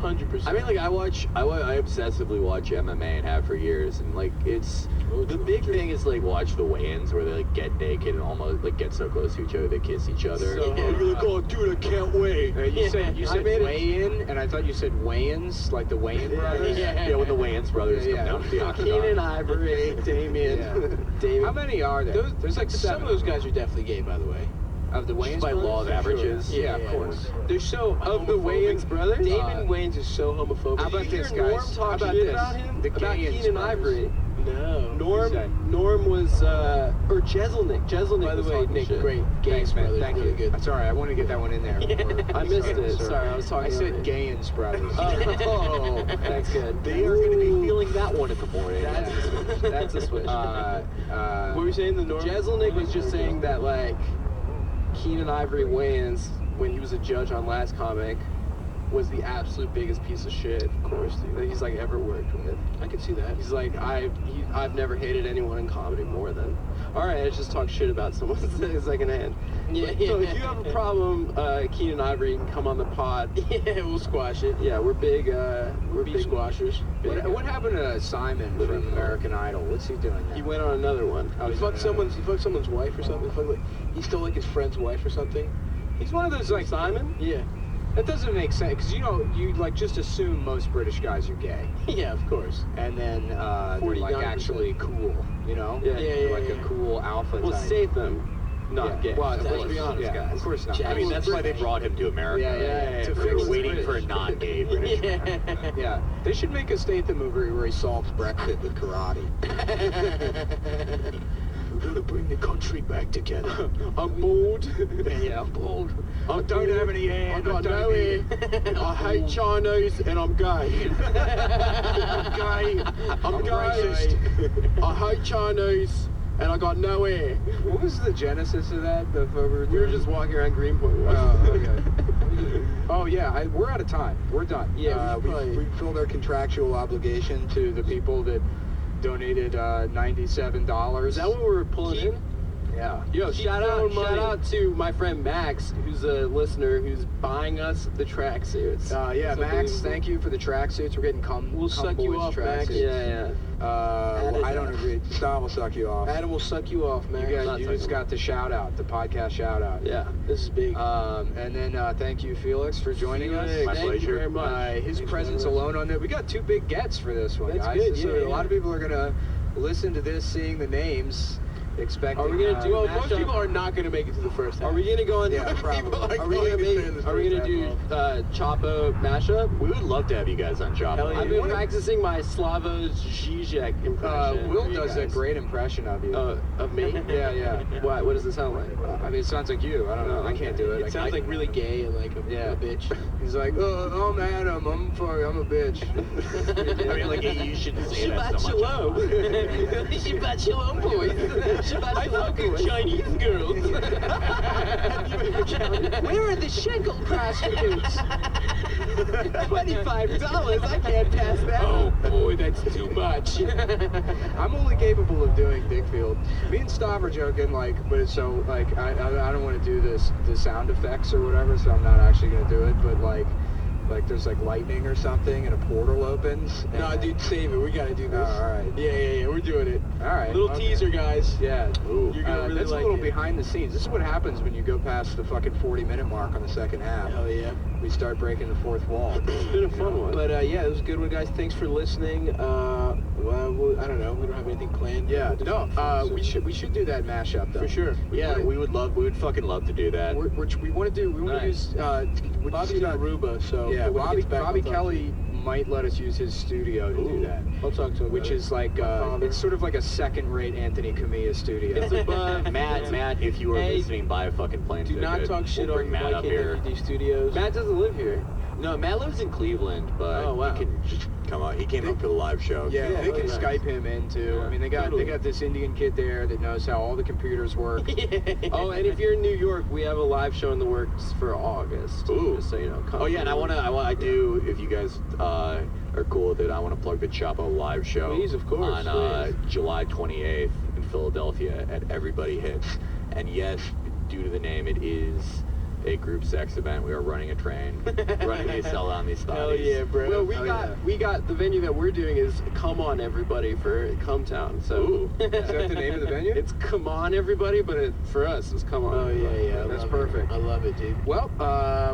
100%. I mean, like I obsessively watch MMA and have for years, and like it's the big thing is like watch the weigh-ins where they like get naked and almost like get so close to each other they kiss each other. So and you're like, oh dude, I can't wait. You said I made it- weigh-in, and I thought you said weigh-ins, like the weigh-in brothers. Yeah, when the Wayans brothers Yeah, come down to the octagon. Keenan Ivory, Damien. Yeah. Damien. How many are there? There's like Some seven of those guys are definitely gay, by the way. of the Wayans by law of brothers? For averages. Sure. Yeah, of course. They're so of the Homophobic. Wayans brothers. Damon Uh, Wayans is so homophobic. how about Did you this, hear Norm guys? talk How about shit this? about him? The About Gayans Keenan brothers. Ivory. No. Who's that? Norm was or Jeselnik. Jeselnik By the was way, talking Nick, shit. great. Thanks, man. brothers, Thank really you. good. That's all right. I wanted to get that one in there. I missed it. Sorry, I was talking I said over you. Gayans brothers. Oh, that's good. They are going to be feeling that one in the morning. That's a switch. That's a switch. What were you saying? The Norm? Jeselnik was just saying that like Keenan Ivory Wayans, when he was a judge on Last Comic, was the absolute biggest piece of shit, of course, dude, that he's like ever worked with. I can see that. He's like, I've never hated anyone in comedy more than. All right, let's just talk shit about someone secondhand. Yeah, So yeah. if you have a problem, Keenan Ivory can come on the pod. Yeah, we'll squash it. Yeah, we're big. We're beef squashers. Big, What happened to Simon from American Idol? What's he doing now? He went on another one. He fucked someone's wife or something. He stole like his friend's wife or something. He's one of those like Simon? Yeah. That doesn't make sense because you like just assume most British guys are gay, Yeah, of course. and then they're like 49%. actually cool, you know? Yeah, They're like a cool alpha Well, type. Statham, not Yeah. gay. Well, Let's be honest, yeah, guys. of course not. I mean, that's why they brought him to America. Yeah. To They fix were his waiting British. for a non-gay British. Yeah. Yeah, they should make a Statham movie where he solves Brexit with karate. We're gonna bring the country back together. I'm bored. Yeah, I'm bold. I don't have any hair. I got I don't no hair. I hate Chinese and I'm gay. I'm gay. I'm gay. racist. I hate Chinese and I got no hair. What was the genesis of that? We were just walking around Greenpoint. Oh, okay. Oh yeah, we're out of time. We're done. Yeah, we we filled our contractual obligation to the people that donated $97. Is that what we're pulling in? Yeah. Yo, Keep shout throwing money. out to my friend Max, who's a listener, who's buying us the tracksuits. Yeah, Max, thank you for the tracksuits. We're getting We'll suck you off, Max. Yeah. I don't agree. Don will suck you off. Adam will suck you off, man. You just got the shout out, the podcast shout out. Yeah. This is big. And then thank you, Felix, for joining us. Felix, My thank pleasure. you very much. His Thanks presence very much. alone on it. We got 2 big gets for this one, That's guys. good, So yeah, a lot of people are gonna listen to this, seeing the names, expecting. Are we gonna do Well, a most mashup? people are not going to make it to the first half. Are we gonna go on? Yeah, probably. Are we gonna do Chapo mashup? We would love to have you guys on Chapo. Hell yeah. I've been practicing my Slavoj Žižek impression. Will for you does a guys. great impression of you. Of me? Yeah. What does it sound like? I mean, it sounds like you. I don't know. I can't do it. It sounds like really gay and like a bitch. He's like, oh, I'm Adam. I'm a bitch. I mean, like, you shouldn't say that Shabbat so much. shalom. Shabbat shalom, boys. Shabbat shalom, boys. Chinese girls. Where are the shekel prostitutes? $25. I can't pass that. Oh boy, that's too much. I'm only capable of doing Dickfield. Me and Stav are joking, like, but it's so, like, I don't want to do the sound effects or whatever, so I'm not actually gonna do it. But like there's like lightning or something, and a portal opens. And No, dude, save it. We gotta do this. Oh, all right. Yeah. We're doing it. All right. Little okay. teaser, guys. Yeah. Ooh. You're gonna really that's like a little it. behind the scenes. This is what happens when you go past the fucking 40-minute mark on the second half. Hell yeah. We start breaking the fourth wall. It's been a fun one. But yeah, it was a good one, guys. Thanks for listening. Well, I don't know. We don't have anything planned. Yeah. We'll No. just have fun, so- We should do that mashup though. For sure. Yeah, we would fucking love to do that. We want to Nice. use. Bobby's in Aruba, so Yeah, when he gets back, Bobby I'll talk Kelly might let us use his studio to do Ooh. that. I'll talk to him. Which about is like, father. it's sort of like a second-rate Anthony Camilla studio. It's above. Matt, if you were Hey, listening, buy a fucking plane Do ticket. not talk shit We'll on bring Matt Mike up and here. WD Studios. Matt doesn't live here. No, Matt lives in Cleveland, but Oh, wow. he can just come out. He came up for the live show. Yeah, Yeah, they can nice. Skype him in too. Yeah, I mean, they got totally. this Indian kid there that knows how all the computers work. Oh, and if you're in New York, we have a live show in the works for August. Ooh. Just so you know. Come Oh yeah, and I do. If you guys are cool with it, I want to plug the Chapo live show. Please, of course, On please. July 28th in Philadelphia at Everybody Hits. And yes, due to the name, it is a group sex event. We are running a train, running a sell on these Hell thotties. yeah, bro. Well, yeah. we got the venue that we're doing is Come On Everybody for Cumtown. So Ooh. Is that the name of the venue? it's Come On Everybody, but for us it's Come On. Oh Everybody. yeah. That's I love perfect. It. I love it, dude. Well,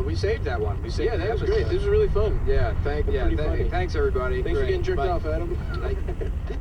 we saved that one. We saved Yeah, the that was episode. great. This was really fun. Yeah, Pretty funny. thanks everybody. Thanks for Great. getting jerked Bye. off, Adam. Bye.